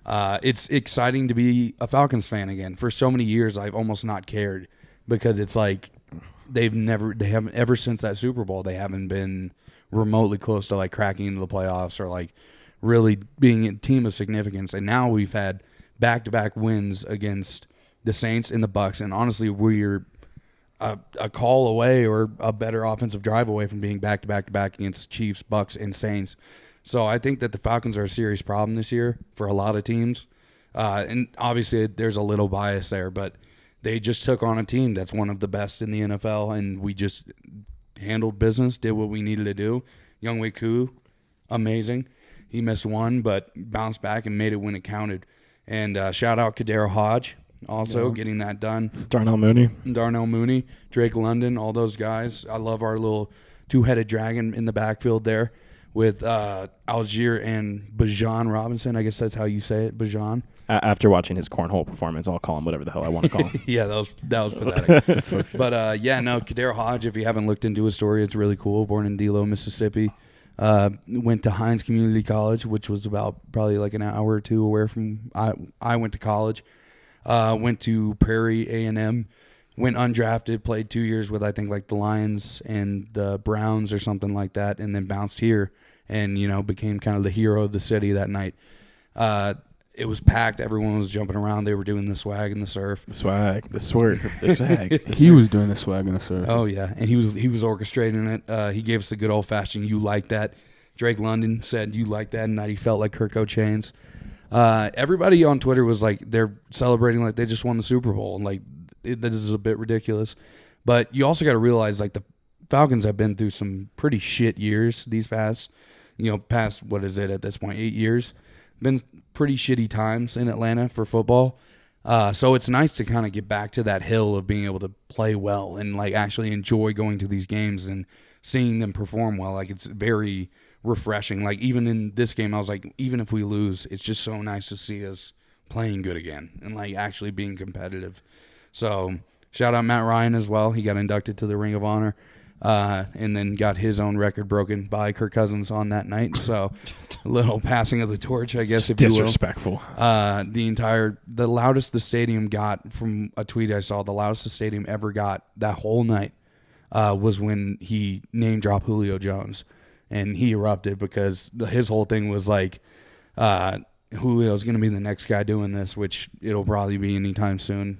It's exciting to be a Falcons fan again. For so many years, I've almost not cared because it's like they haven't ever since that Super Bowl, they haven't been remotely close to like cracking into the playoffs or like really being a team of significance. And now we've had back-to-back wins against the Saints and the Bucks, and honestly, we're a call away or a better offensive drive away from being back-to-back against Chiefs, Bucks, and Saints. So I think that the Falcons are a serious problem this year for a lot of teams. And obviously there's a little bias there, but they just took on a team that's one of the best in the NFL, and we just handled business, did what we needed to do. Younghoe Koo, amazing. He missed one, but bounced back and made it when it counted. And shout out Kadero Hodge, also getting that done.
Darnell Mooney,
Drake London, all those guys. I love our little two-headed dragon in the backfield there with Algier and Bijan Robinson. I guess that's how you say it, Bijan.
After watching his cornhole performance, I'll call him whatever the hell I want to call him.
Yeah, that was pathetic. But Kadero Hodge, if you haven't looked into his story, it's really cool. Born in Delo, Mississippi. Went to Hines Community College, which was about probably like an hour or two away from I went to college. Went to Prairie A&M. Went undrafted, played 2 years with I think like the Lions and the Browns or something like that, and then bounced here and became kind of the hero of the city that night. It was packed. Everyone was jumping around. They were doing the swag and the surf.
The swag, the swerve, the swag.
He was doing the swag and the surf.
Oh yeah, and he was orchestrating it. He gave us a good old fashioned "you like that." Drake London said "you like that," and that he felt like Kirk O'Chains. Everybody on Twitter was like they're celebrating like they just won the Super Bowl, and like this is a bit ridiculous. But you also got to realize like the Falcons have been through some pretty shit years these past what is it at this point, 8 years. Been pretty shitty times in Atlanta for football. So it's nice to kind of get back to that hill of being able to play well and like actually enjoy going to these games and seeing them perform well. Like it's very refreshing. Like even in this game, I was like, even if we lose, it's just so nice to see us playing good again and like actually being competitive. So shout out Matt Ryan as well. He got inducted to the Ring of Honor. And then got his own record broken by Kirk Cousins on that night. So a little passing of the torch, I guess, if you will.
Disrespectful.
The loudest the stadium got, from a tweet I saw, the loudest the stadium ever got that whole night was when he name dropped Julio Jones. And he erupted because his whole thing was like, Julio's going to be the next guy doing this, which it'll probably be anytime soon.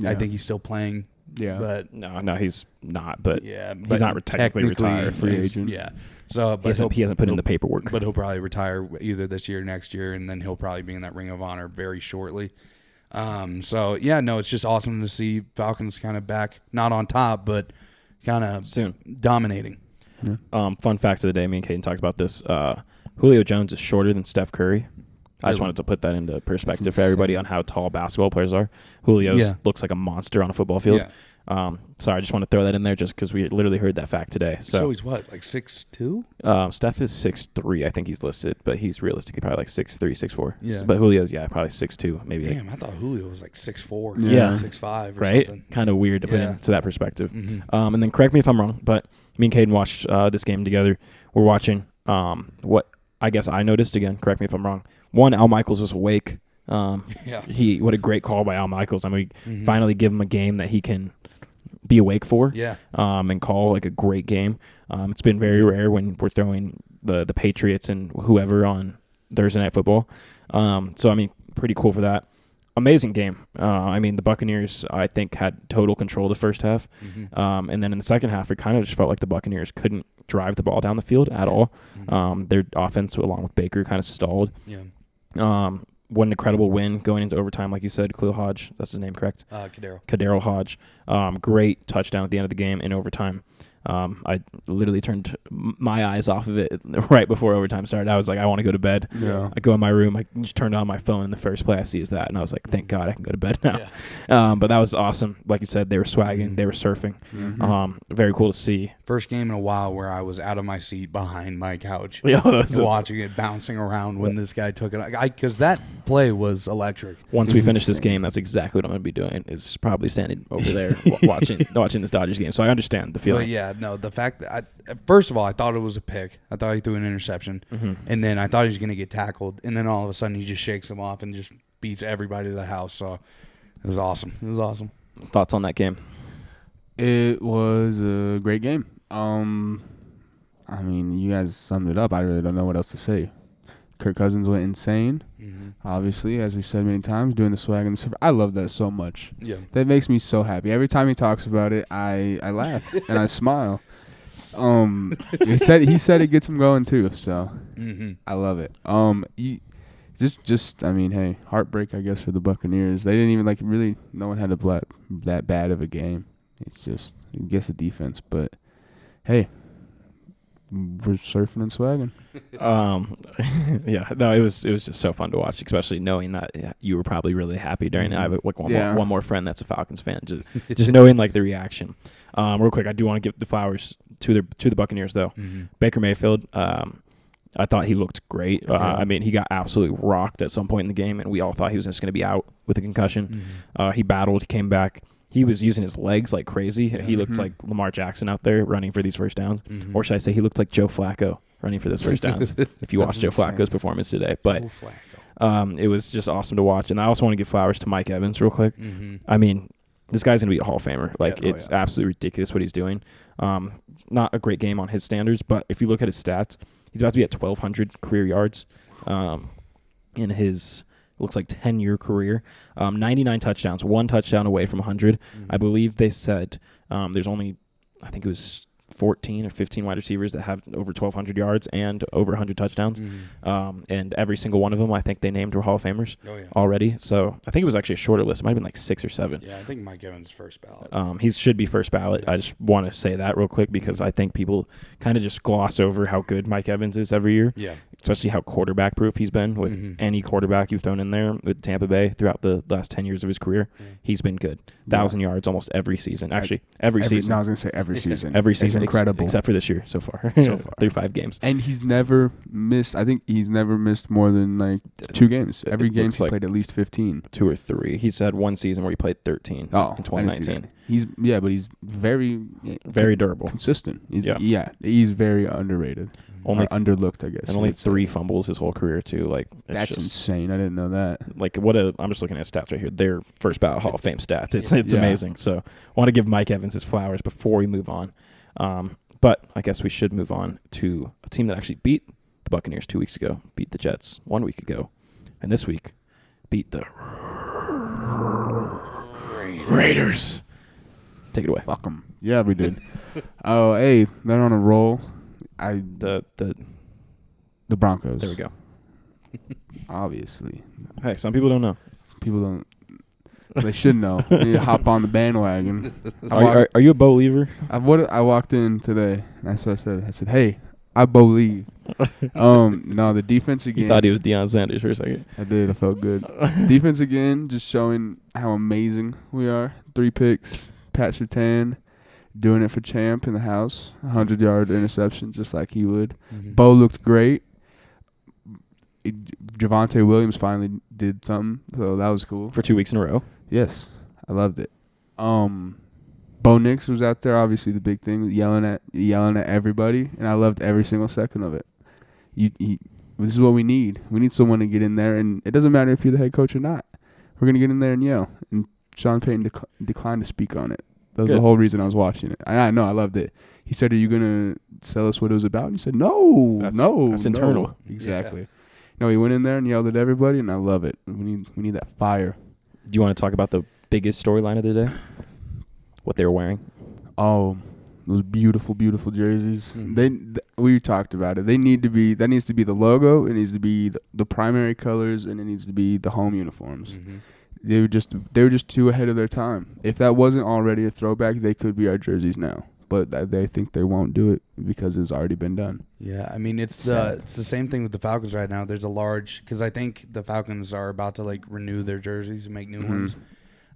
I think he's still playing.
Yeah.
But
No, he's not. But
yeah,
he's not technically retired.
free agent.
Yeah. So,
He hasn't put in the paperwork.
But he'll probably retire either this year or next year, and then he'll probably be in that Ring of Honor very shortly. So, yeah, no, it's just awesome to see Falcons kind of back, not on top, but kind of
soon
dominating.
Yeah. Fun fact of the day, me and Caden talked about this. Julio Jones is shorter than Steph Curry. I just wanted to put that into perspective for everybody on how tall basketball players are. Julio looks like a monster on a football field.
Yeah.
Sorry, I just want to throw that in there just because we literally heard that fact today.
So he's what, like 6'2"?
Steph is 6'3", I think he's listed, but he's realistically probably like 6'3", 6'4".
Yeah.
But Julio's, probably 6'2", maybe.
Damn, I thought Julio was like 6'4",
Yeah.
6'5", or
right?
something.
Kind of weird to put into that perspective.
Mm-hmm.
And then correct me if I'm wrong, but me and Caden watched this game together. We're watching what I guess I noticed again. Correct me if I'm wrong. One, Al Michaels was awake. What a great call by Al Michaels. I mean, we finally give him a game that he can be awake for.
Yeah.
And call like a great game. It's been very rare when we're throwing the Patriots and whoever on Thursday Night Football. So I mean, pretty cool for that. Amazing game. I mean, the Buccaneers, I think, had total control the first half. And then in the second half, it kind of just felt like the Buccaneers couldn't drive the ball down the field at all. Their offense, along with Baker, kind of stalled.
Yeah.
What an incredible win going into overtime, like you said. Khalil Hodge, that's his name, correct? Kadero Hodge. Great touchdown at the end of the game in overtime. I literally turned my eyes off of it right before overtime started. I was like, I want to go to bed.
Yeah.
I go in my room. I just turned on my phone, and the first play I see is that. And I was like, thank God I can go to bed now.
Yeah.
But that was awesome. Like you said, they were swagging. They were surfing. Very cool to see.
First game in a while where I was out of my seat behind my couch watching it bouncing around when this guy took it. Because that play was electric.
Once we finish this game, that's exactly what I'm going to be doing, is probably standing over there watching this Dodgers game. So I understand the feeling.
But yeah, no, the fact that first of all, I thought it was a pick. I thought he threw an interception. And then I thought he was going to get tackled. And then all of a sudden he just shakes him off and just beats everybody to the house. So it was awesome. It was awesome.
Thoughts on that game?
It was a great game. I mean, you guys summed it up. I really don't know what else to say. Kirk Cousins went insane. Obviously, as we said many times, doing the swag and the surf. I love that so much.
Yeah.
That makes me so happy. Every time he talks about it, I laugh and I smile. He said it gets him going too. So I love it. I mean, hey, heartbreak, I guess, for the Buccaneers. They didn't even really. No one had that bad of a game. It's just, I guess, the defense. But hey, we're surfing and swagging.
It was just so fun to watch, especially knowing that you were probably really happy during it. I have one more friend that's a Falcons fan, just knowing the reaction. Real quick, I do want to give the flowers to the Buccaneers though. Baker Mayfield, I thought he looked great. I mean, he got absolutely rocked at some point in the game, and we all thought he was just going to be out with a concussion. He battled, he came back. He was using his legs like crazy. Yeah. He looked like Lamar Jackson out there running for these first downs. Or should I say he looked like Joe Flacco running for those first downs, if you watched Joe Flacco's performance today. But it was just awesome to watch. And I also want to give flowers to Mike Evans real quick. I mean, this guy's going to be a Hall of Famer. It's absolutely ridiculous what he's doing. Not a great game on his standards, but if you look at his stats, he's about to be at 1,200 career yards in his looks like 10-year career. 99 touchdowns, one touchdown away from 100. I believe they said there's only, I think it was 14 or 15 wide receivers that have over 1,200 yards and over 100 touchdowns. And every single one of them, I think they named were Hall of Famers already. So I think it was actually a shorter list. It might have been like 6 or 7.
Yeah, I think Mike Evans first ballot.
He should be first ballot. I just want to say that real quick because I think people kind of just gloss over how good Mike Evans is every year. Yeah. Especially how quarterback proof he's been with any quarterback you've thrown in there with Tampa Bay throughout the last 10 years of his career. He's been good. 1,000 yards almost every season. Actually, every season.
No, I was going to say every season.
Every season.
Incredible.
Except for this year so far. Through 5 games.
And he's never missed, I think he's never missed more than 2 games. Every game he's played at least 15.
2 or 3. He's had one season where he played 13 in 2019.
But he's very
durable.
Consistent. He's very underrated. Only underlooked, I guess.
And only 3 fumbles his whole career too.
That's insane. I didn't know that.
I'm just looking at stats right here. They're first ballot Hall of Fame stats. It's amazing. So I want to give Mike Evans his flowers before we move on. But I guess we should move on to a team that actually beat the Buccaneers 2 weeks ago, beat the Jets 1 week ago. and this week beat the Raiders. Take it away.
Fuck them. Yeah, we did. Oh, hey, they're on a roll.
The
Broncos.
There we go.
Obviously.
Hey, some people don't know.
Some people don't. They should know. They need to hop on the bandwagon.
Are you a believer?
I walked in today, and that's what I said, hey, I believe. No, the defense again.
You thought he was Deion Sanders for a second.
I did. I felt good. Defense again, just showing how amazing we are. 3 picks. Pat Surtain doing it for Champ in the house. 100-yard interception, just like he would.
Mm-hmm.
Bo looked great. Javonte Williams finally did something, so that was cool.
For 2 weeks in a row.
Yes, I loved it. Bo Nix was out there, obviously the big thing, yelling at everybody, and I loved every single second of it. This is what we need. We need someone to get in there, and it doesn't matter if you're the head coach or not. We're gonna get in there and yell. And Sean Payton declined to speak on it. That was the whole reason I was watching it. I know, I loved it. He said, "Are you gonna tell us what it was about?" And he said, "No,
that's internal."
Exactly.
Yeah.
No, he went in there and yelled at everybody, and I love it. We need that fire.
Do you want to talk about the biggest storyline of the day? What they were wearing?
Oh, those beautiful, beautiful jerseys.
Mm-hmm.
We talked about it. That needs to be the logo. It needs to be the primary colors, and it needs to be the home uniforms.
Mm-hmm.
They were just too ahead of their time. If that wasn't already a throwback, they could be our jerseys now. But they think they won't do it because it's already been done.
Yeah, I mean it's the same thing with the Falcons right now. There's a large because I think the Falcons are about to like renew their jerseys and make new ones.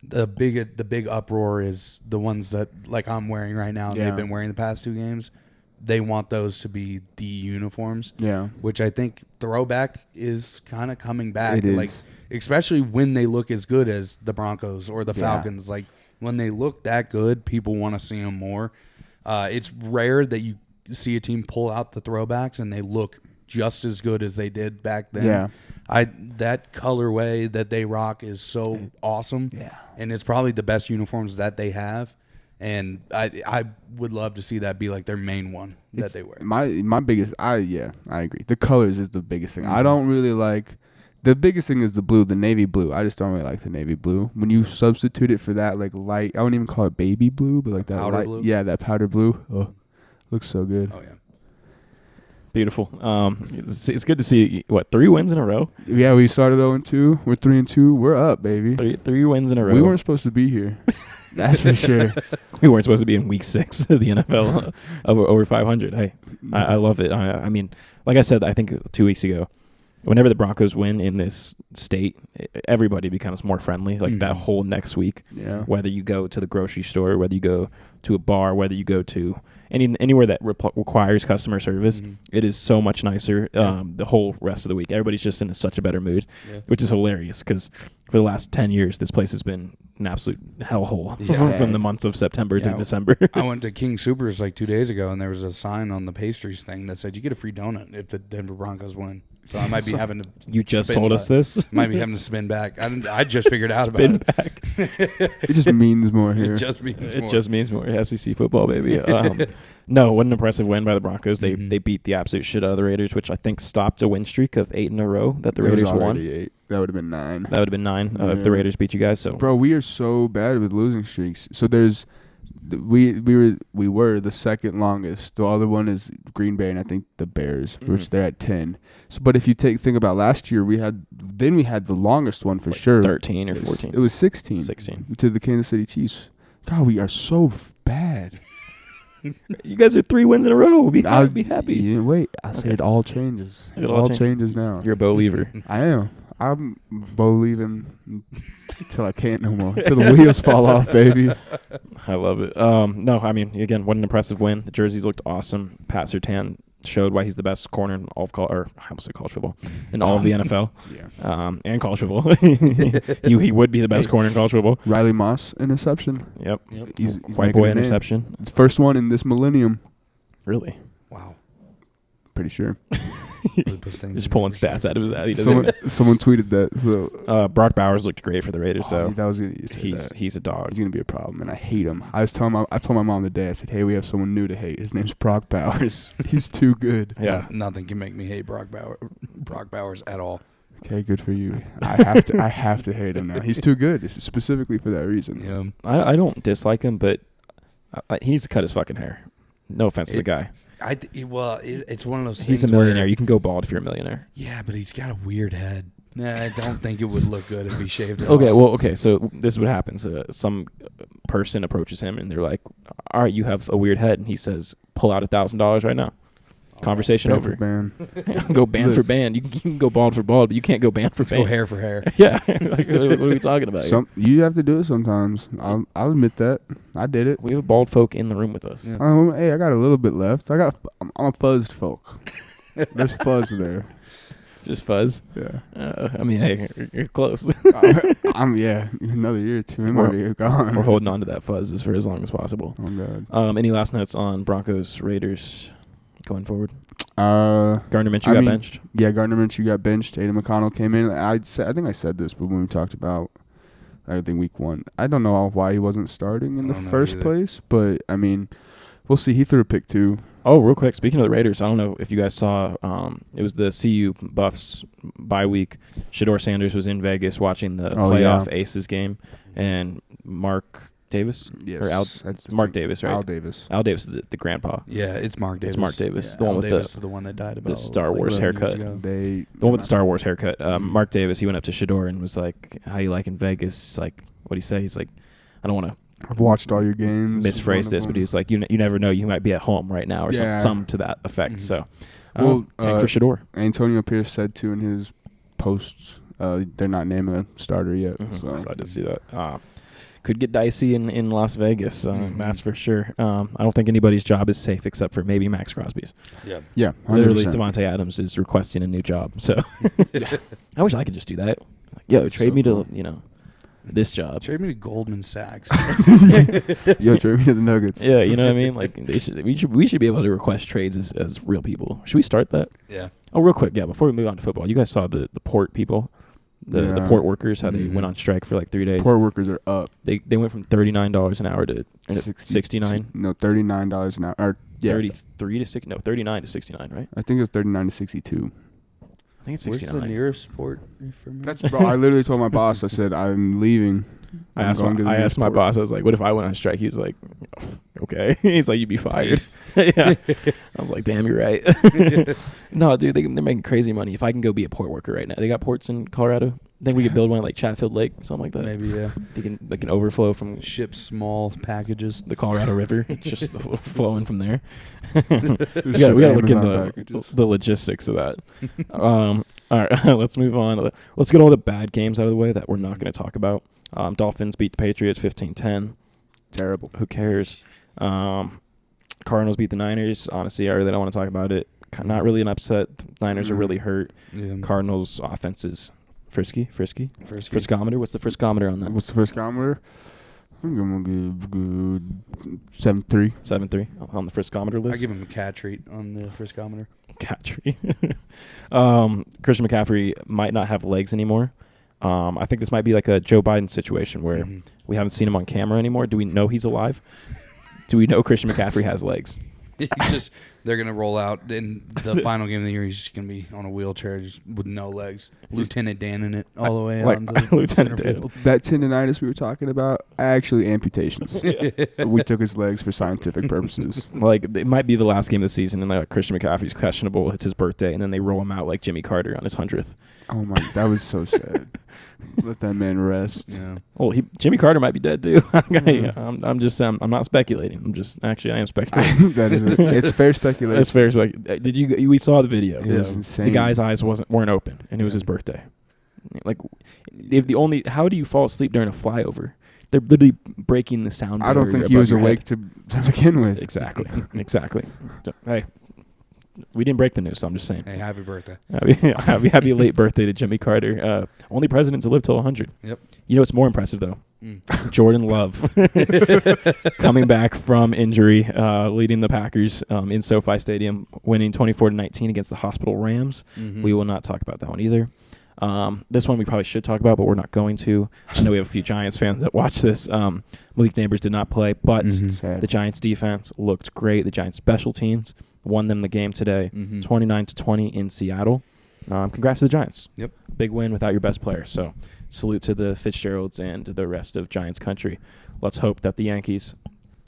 The big uproar is the ones that like I'm wearing right now. And
Yeah.
They've been wearing the past 2 games. They want those to be the uniforms.
Yeah.
Which I think throwback is kind of coming back.
It is.
Like especially when they look as good as the Broncos or the Falcons. Like when they look that good, people want to see them more. It's rare that you see a team pull out the throwbacks and they look just as good as they did back then.
Yeah.
That colorway that they rock is so awesome.
Yeah.
And it's probably the best uniforms that they have. And I would love to see that be like their main one that they wear.
My biggest I agree. The colors is the biggest thing. I don't really like the biggest thing is the blue, the navy blue. I just don't really like the navy blue. When you substitute it for that like light, I wouldn't even call it baby blue, but like that
Powder
light
blue?
Yeah, that powder blue. Oh, looks so good.
Oh yeah.
Beautiful. It's good to see, 3 wins in a row?
Yeah, we started 0-2. We're 3-2. We're up, baby.
Three wins in a row.
We weren't supposed to be here. That's for sure.
We weren't supposed to be in week 6 of the NFL over 500. Hey, I love it. I mean, like I said, I think 2 weeks ago, whenever the Broncos win in this state, everybody becomes more friendly. Like that whole next week,
Yeah.
whether you go to the grocery store, whether you go to a bar, whether you go to anywhere that requires customer service, it is so much nicer the whole rest of the week. Everybody's just in such a better mood, which is hilarious because for the last 10 years, this place has been an absolute hellhole from the months of September to December.
I went to King Soopers like 2 days ago, and there was a sign on the pastries thing that said you get a free donut if the Denver Broncos win. So I might be having to.
You just told us this?
Might be having to spin back. I just figured out about it.
Back.
It just means more here.
It just means more.
It just means more SEC football, baby. No, what an impressive win by the Broncos. They beat the absolute shit out of the Raiders, which I think stopped a win streak of 8 in a row that the Raiders won.
8. That would have been 9.
That would have been 9 if the Raiders beat you guys. So,
bro, we are so bad with losing streaks. So there's, we were the second longest. The other one is Green Bay and I think the Bears, which they're at 10. So, but if you think about last year, we had the longest one for sure.
13 or 14.
It was 16.
16
to the Kansas City Chiefs. God, we are so bad.
You guys are 3 wins in a row. Be happy.
Yeah, wait, I said it all changes. It all changes now.
You're a believer.
I am. I'm believing until I can't no more. Till the wheels fall off, baby.
I love it. No, I mean, again, what an impressive win. The jerseys looked awesome. Pat Surtain showed why he's the best corner in all of college football, in all of the NFL. And college football. he would be the best corner in college football.
Riley Moss interception.
Yep.
He's
White boy interception.
It's first one in this millennium.
Really?
Wow.
Pretty sure.
Just pulling stats out of his ass.
Someone tweeted that. So
Brock Bowers looked great for the Raiders, though.
He's
a dog.
He's gonna be a problem, and I hate him. I told my mom today. I said, "Hey, we have someone new to hate. His name's Brock Bowers. He's too good."
Yeah.
Nothing can make me hate Brock Bowers at all.
Okay, good for you. I have to hate him now. He's too good. It's specifically for that reason.
Yeah.
I don't dislike him, but he needs to cut his fucking hair. No offense to the guy.
It's one of those things.
He's a millionaire. You can go bald if you're a millionaire.
Yeah, but he's got a weird head. Nah, I don't think it would look good if he shaved it.
Okay, so this is what happens. Some person approaches him and they're like, "All right, you have a weird head," and he says, "Pull out $1,000 right now." Conversation over. Go band for band. You can go bald for bald, but you can't go band for band.
Go hair for hair.
Yeah. Like, what are we talking about?
You have to do it sometimes. I'll admit that. I did it.
We have bald folk in the room with us.
Yeah.
Hey, I got a little bit left. I'm a fuzzed folk. There's fuzz there.
Just fuzz.
Yeah.
I mean, hey, you're close.
Another year or two. It might be gone.
We're holding on to that fuzz for as long as possible.
Oh God.
Any last notes on Broncos Raiders going forward?
Gardner
Minshew got benched.
Yeah, Gardner Minshew got benched. Aiden McConnell came in. I think I said this, but when we talked about, I think week 1, I don't know why he wasn't starting in the first place, but I mean, we'll see. He threw a pick too.
Oh, real quick, speaking of the Raiders, I don't know if you guys saw, it was the CU Buffs bye week. Shador Sanders was in Vegas watching the playoff Aces game, and Mark Davis?
Yes.
Or Mark Davis, right?
Al Davis.
Al Davis is the grandpa.
Yeah, it's Mark Davis.
It's Mark Davis.
Yeah,
the one
Al
with
Davis is the one that died about
the Star Wars haircut.
The
one with the Star Wars haircut. Mark Davis, he went up to Shador and was like, "How you like in Vegas?" He's like, what'd he say? He's like, "I don't want to
I've watched all your games."
Misphrase this, but he was like, you never know, you might be at home right now, or something to that effect.
Mm-hmm.
So, tank for Shador.
Antonio Pierce said too in his posts, they're not naming a starter yet.
Mm-hmm.
So
I did see that. Could get dicey in Las Vegas. That's for sure. I don't think anybody's job is safe except for maybe Max Crosby's.
Yeah.
Yeah. 100%.
Literally, Devontae Adams is requesting a new job. So I wish I could just do that. Like, yo, trade me to this job.
Trade me to Goldman Sachs.
Yo, trade me to the Nuggets.
Yeah, you know what I mean? Like we should be able to request trades as real people. Should we start that?
Yeah.
Oh, real quick, before we move on to football, you guys saw the port people, the port workers, how they went on strike for like 3 days.
Port workers are up.
They went from $39 an hour to 69.
No, $39 an hour. Or, yeah,
33 to 6. No, 39 to 69, right?
I think it was 39 to 62.
I think it's
Where's
69.
the nearest port?
That's bro. I literally told my boss. I said I'm leaving.
I asked my boss. I was like, "What if I went on strike?" He was like, "Okay." He's like, "You'd be fired." Yeah. I was like, "Damn, you're right." No, dude, they're making crazy money. If I can go be a port worker right now, they got ports in Colorado. I think we could build one at like Chatfield Lake, something like that.
Maybe, yeah.
They can overflow from
Ship small packages.
the Colorado River, just flowing from there. we gotta look into the logistics of that. All right, let's move on. Let's get all the bad games out of the way that we're not going to talk about. Dolphins beat the Patriots 15-10.
Terrible.
Who cares? Cardinals beat the Niners. Honestly, I really don't want to talk about it. Not really an upset. Niners are really hurt.
Yeah.
Cardinals offense is frisky.
Frisky.
Friskometer. What's the friskometer on that?
What's the friskometer? I'm gonna give good 7.3.
7.3 on the friskometer list.
I give him a cat treat on the friskometer.
Cat tree. Christian McCaffrey might not have legs anymore. I think this might be like a Joe Biden situation where we haven't seen him on camera anymore. Do we know he's alive? Do we know Christian McCaffrey has legs?
They're going to roll out in the final game of the year. He's just going to be on a wheelchair just with no legs. Lieutenant Dan in it all the way
like,
on to
Lieutenant Dan.
That tendonitis we were talking about, actually amputations. We took his legs for scientific purposes.
Like, it might be the last game of the season, and like Christian McCaffrey's questionable. It's his birthday, and then they roll him out like Jimmy Carter on his 100th.
Oh my, that was so sad. Let that man rest.
Yeah.
Well, Jimmy Carter might be dead too. I'm just I'm not speculating. I am speculating.
That is it's fair speculation.
It's fair speculation. We saw the video.
It was insane.
The guy's eyes weren't open, and it was his birthday. Like, how do you fall asleep during a flyover? They're literally breaking the sound.
I don't think he was awake to begin with.
Exactly. So, hey, we didn't break the news, so I'm just saying.
Hey, happy birthday.
Happy late birthday to Jimmy Carter. Only president to live till 100.
Yep.
You know what's more impressive, though? Jordan Love coming back from injury, leading the Packers in SoFi Stadium, winning 24-19 against the Hospital Rams. We will not talk about that one either. This one we probably should talk about, but we're not going to. I know we have a few Giants fans that watch this. Malik Neighbors did not play, but the Giants defense looked great. The Giants special teams won them the game today, 29-20 in Seattle. congrats to the Giants.
Yep.
Big win without your best player. So salute to the Fitzgeralds and the rest of Giants country. Let's hope that the Yankees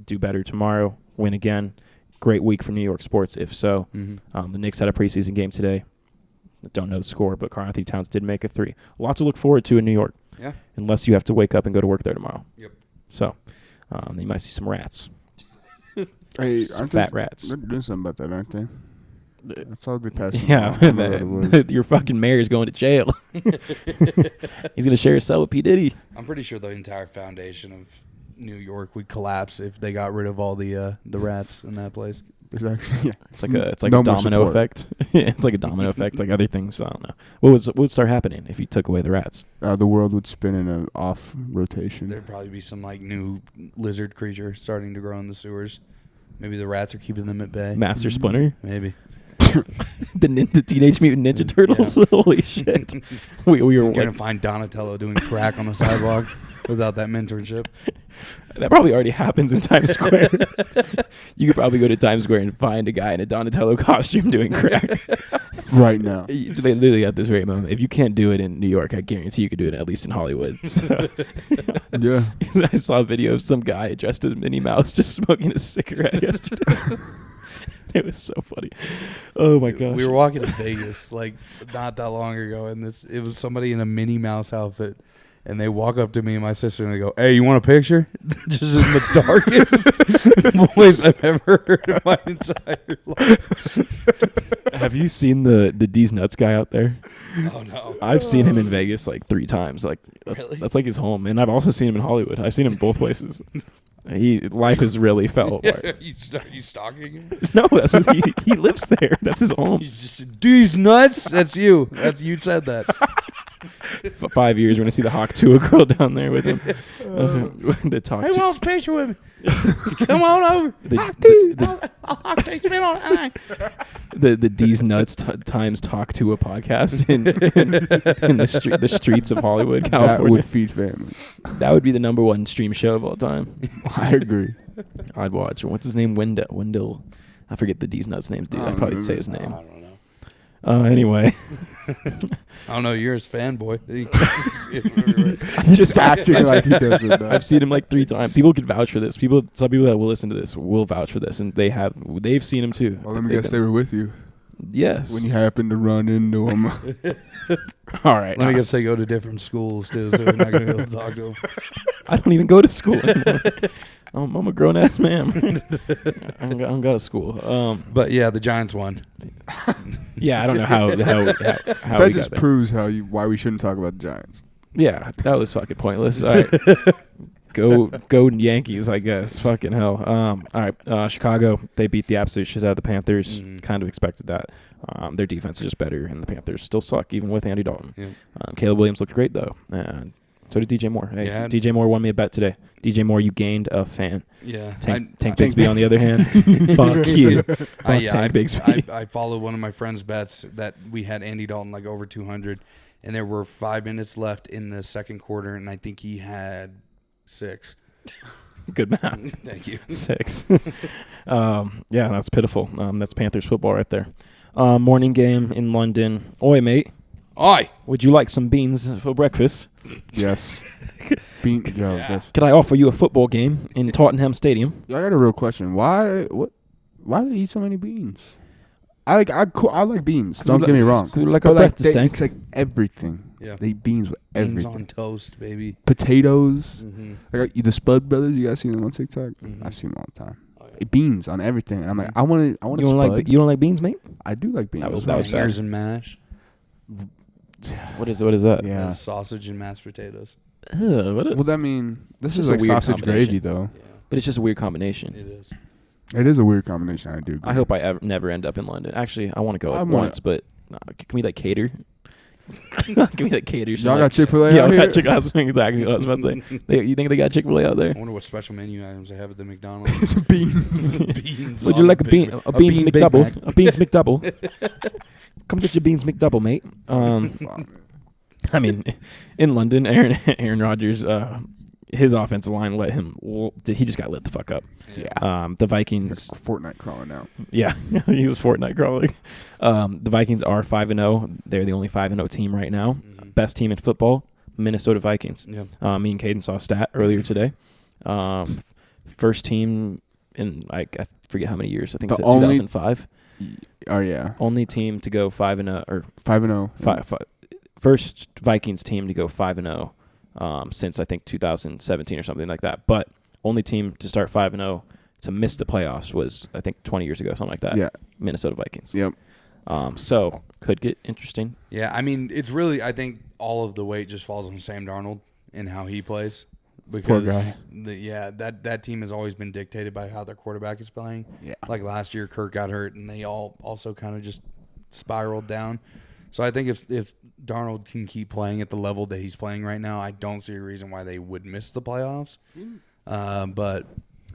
do better tomorrow, win again. Great week for New York sports, if so.
Mm-hmm.
The Knicks had a preseason game today. Don't know the score, but Karl-Anthony Towns did make a 3. A lot to look forward to in New York.
Yeah.
Unless you have to wake up and go to work there tomorrow.
Yep.
So you might see some rats.
Hey,
Some fat rats.
They're doing something about that, aren't they? That's all they passed.
Yeah, your fucking mayor's going to jail. He's going to share his cell with P. Diddy.
I'm pretty sure the entire foundation of New York would collapse if they got rid of all the rats in that place.
There's actually,
It's like a domino effect. It's like a domino effect, like other things. I don't know. What would start happening if you took away the rats?
The world would spin in an off rotation.
There'd probably be some like new lizard creature starting to grow in the sewers. Maybe the rats are keeping them at bay.
Master Splinter?
Maybe.
the Teenage Mutant Ninja Turtles? Yeah. Holy shit. we were
going to find Donatello doing crack on the sidewalk without that mentorship.
That probably already happens in Times Square. You could probably go to Times Square and find a guy in a Donatello costume doing crack.
Right now.
They literally at this very moment. If you can't do it in New York, I guarantee you could do it at least in Hollywood. So.
Yeah.
I saw a video of some guy dressed as Minnie Mouse just smoking a cigarette yesterday. It was so funny. Oh my gosh.
We were walking to Vegas like not that long ago, and it was somebody in a Minnie Mouse outfit. And they walk up to me and my sister and they go, "Hey, you want a picture?" Just in the darkest voice I've ever heard in my entire life.
Have you seen the D's Nuts guy out there?
Oh no.
I've seen him in Vegas like 3 times. Like that's like his home. And I've also seen him in Hollywood. I've seen him both places. Life has really fell apart.
Are you stalking him?
No, that's just, he lives there. That's his home.
He's just D's Nuts. That's you. You said that.
5 years, we're gonna see the Hawk Tua girl down there with him. The talk.
Who wants a picture with me? Come on over. I'll take you on.
The D's Nuts times Talk to a podcast in the streets of Hollywood, California.
That would feed families.
That would be the #1 stream show of all time.
I agree.
I'd watch. What's his name? Wendell. I forget the D's Nuts names, dude. I'd probably say his name.
I don't know.
Anyway.
I don't know. You're his fanboy.
Just
acting like he doesn't know.
I've seen him like 3 times. People could vouch for this. Some people that will listen to this will vouch for this, and they've seen him too.
Well, let me guess they were with you.
Yes.
When you happened to run into him.
All right.
Let me guess they go to different schools too, so we're not going to be able to talk to them.
I don't even go to school anymore. I'm a grown ass man. I don't go to school.
But yeah, the Giants won.
Yeah, I don't know how
that just proves why we shouldn't talk about the Giants.
Yeah, that was fucking pointless. All right. Go Yankees, I guess. Fucking hell. All right. Chicago, they beat the absolute shit out of the Panthers.
Mm-hmm.
Kind of expected that. Their defense is just better, and the Panthers still suck, even with Andy Dalton.
Yeah.
Caleb Williams looked great, though. And so did DJ Moore. Hey,
Yeah.
DJ Moore won me a bet today. DJ Moore, you gained a fan.
Yeah.
Tank Bigsby, on the other hand, fuck you. Tank Bigsby.
I followed one of my friend's bets that we had Andy Dalton like over 200, and there were 5 minutes left in the second quarter, and I think he had 6.
Good math.
Thank you.
6. Yeah, that's pitiful. That's Panthers football right there. Morning game in London. Oi, mate.
Oi.
Would you like some beans for breakfast?
Yes.
Could I offer you a football game in Tottenham Stadium?
I got a real question. Why do they eat so many beans? I like beans. Don't get me wrong.
Like a breakfast tank.
It's like everything.
Yeah.
They eat beans with
Beans
everything.
on toast, baby.
Potatoes.
Mm-hmm.
Like the Spud Brothers. You guys see them on TikTok?
Mm-hmm.
I see them all the time.
Oh, yeah.
Beans on everything. And I'm like, I want a
You
Spud.
don't like beans, mate?
I do like beans.
That was
Fingers and mash.
What is that?
Yeah.
And sausage and mashed potatoes.
Well, that mean this
It's
is
a
like
weird
sausage
combination.
gravy, though.
Yeah,
But it's just a weird combination.
it is.
It is a weird combination. I do agree.
I hope I never end up in London. Actually, I want to go once, but can we cater? Give me that cater.
Y'all got Chick-fil-A
Yeah,
out
we
here?
got Chick-fil-A. That's exactly what I was about to say. You think they got Chick-fil-A out there?
I wonder what special menu items they have at the McDonald's.
It's beans.
Beans.
Would you
on
like a
Big
beans
Mac.
Big
McDouble?
Mac.
A beans McDouble. Come get your beans McDouble, mate. I mean, in London, Aaron Rodgers, his offensive line let him. He just got lit the fuck up.
Yeah.
The Vikings.
Fortnite crawling out.
Yeah, he was Fortnite crawling. The Vikings are 5-0. They're the only 5-0 team right now. Best team in football, Minnesota Vikings.
Yeah.
Me and Caden saw a stat earlier today. First team in I forget how many years. I think it's 2005.
Oh yeah.
Only team to go 5-0 or
5-0.
First Vikings team to go 5-0 since I think 2017 or something like that. But only team to start 5-0 to miss the playoffs was I think 20 years ago, something like that.
Yeah.
Minnesota Vikings.
Yep.
So could get interesting.
Yeah, I mean, it's really, I think all of the weight just falls on Sam Darnold and how he plays. Because
Poor guy.
that team has always been dictated by how their quarterback is playing.
Yeah.
Like last year, Kirk got hurt, and they all also kind of just spiraled down. So I think if Darnold can keep playing at the level that he's playing right now, I don't see a reason why they would miss the playoffs. But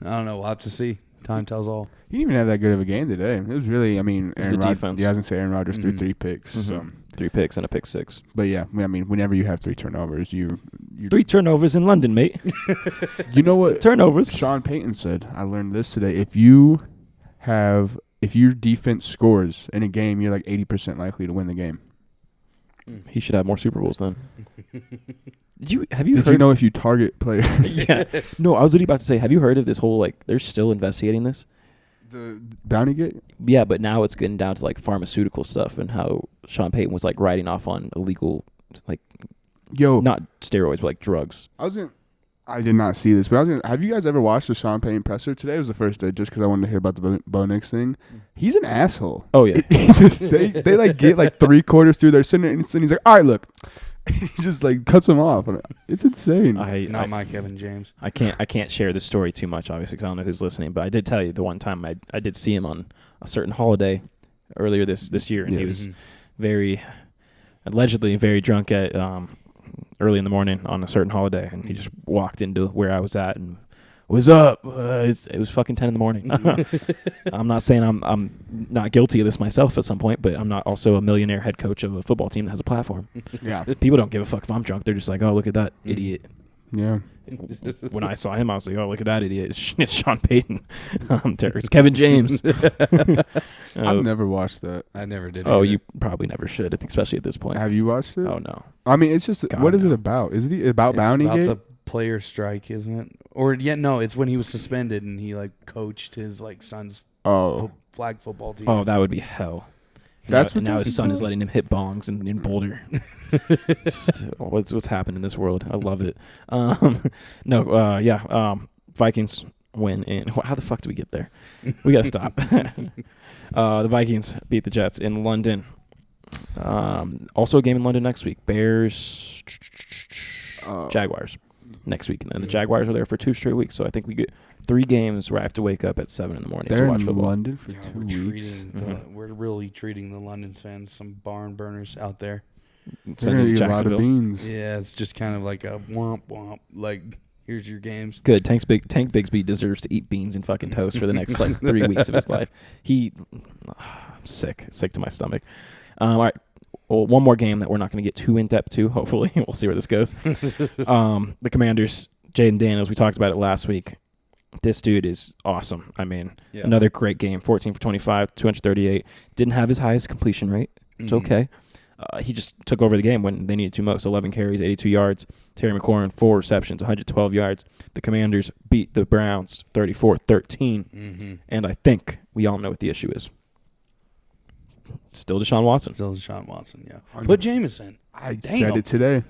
I don't know. We'll have to see. Time tells all.
He didn't even have that good of a game today. It was really, I mean,
It was the defense.
Yeah, I was going to say Aaron Rodgers threw 3 picks. So.
3 picks and a pick 6.
But yeah, I mean, whenever you have 3 turnovers, you
3 turnovers in London, mate.
You know what?
Turnovers.
Sean Payton said, I learned this today. If your defense scores in a game, you're like 80% likely to win the game.
He should have more Super Bowls then. Did you
Did you know if you target players?
Yeah. No, I was literally about to say, have you heard of this whole, like, they're still investigating this?
The bounty gate?
Yeah, but now it's getting down to, like, pharmaceutical stuff and how Sean Payton was, like, riding off on illegal, like, not steroids, but, like, drugs.
I did not see this, but have you guys ever watched the Sean Payton presser? Today was the first day just because I wanted to hear about the Bo Nix thing. He's an asshole.
Oh, yeah.
they like get like 3/4 through their sentence and he's like, all right, look. He just like cuts him off. It's insane.
Not my Kevin James.
I can't share this story too much, obviously, because I don't know who's listening. But I did tell you the one time I did see him on a certain holiday earlier this year, and he was allegedly very drunk at early in the morning on a certain holiday, and he just walked into where I was at and "What's up?" It was fucking 10 in the morning. I'm not saying I'm not guilty of this myself at some point, but I'm not also a millionaire head coach of a football team that has a platform.
Yeah,
people don't give a fuck if I'm drunk. They're just like, "Oh, look at that idiot."
Yeah.
When I saw him, I was like, "Oh, look at that idiot! It's Sean Payton. It's Kevin James."
I've never watched that.
I never did.
Oh, you probably never should, especially at this point.
Have you watched it?
Oh no.
I mean, it's just
God,
what is it about? Is it about bounty
about
gate?
the player strike, isn't it? Or no, it's when he was suspended and he like coached his like son's flag football team.
Oh, that would be hell. Now his son is letting him hit bongs in Boulder. What's happened in this world? I love it. Vikings win in. How the fuck do we get there? We gotta stop. The Vikings beat the Jets in London. Also a game in London next week. Bears, Jaguars next week, and then the Jaguars are there for 2 straight weeks. So I think we get 3 games where I have to wake up at 7 in the morning to watch football.
They're in London for 2 weeks.
We're really treating the London fans some barn burners out there.
They're going to eat a lot of beans.
Yeah, it's just kind of like a womp womp. Like, here's your games.
Good. Tank Bigsby deserves to eat beans and fucking toast for the next like 3 weeks of his life. I'm sick to my stomach. All right. Well, one more game that we're not going to get too in depth to. Hopefully, we'll see where this goes. The Commanders, Jaden Daniels. We talked about it last week. This dude is awesome. I mean, another great game. 14 for 25, 238. Didn't have his highest completion rate. It's okay. He just took over the game when they needed to most. 11 carries, 82 yards. Terry McLaurin, 4 receptions, 112 yards. The Commanders beat the Browns 34-13. And I think we all know what the issue is. Still Deshaun Watson.
Yeah. Put Jameson.
I said it today.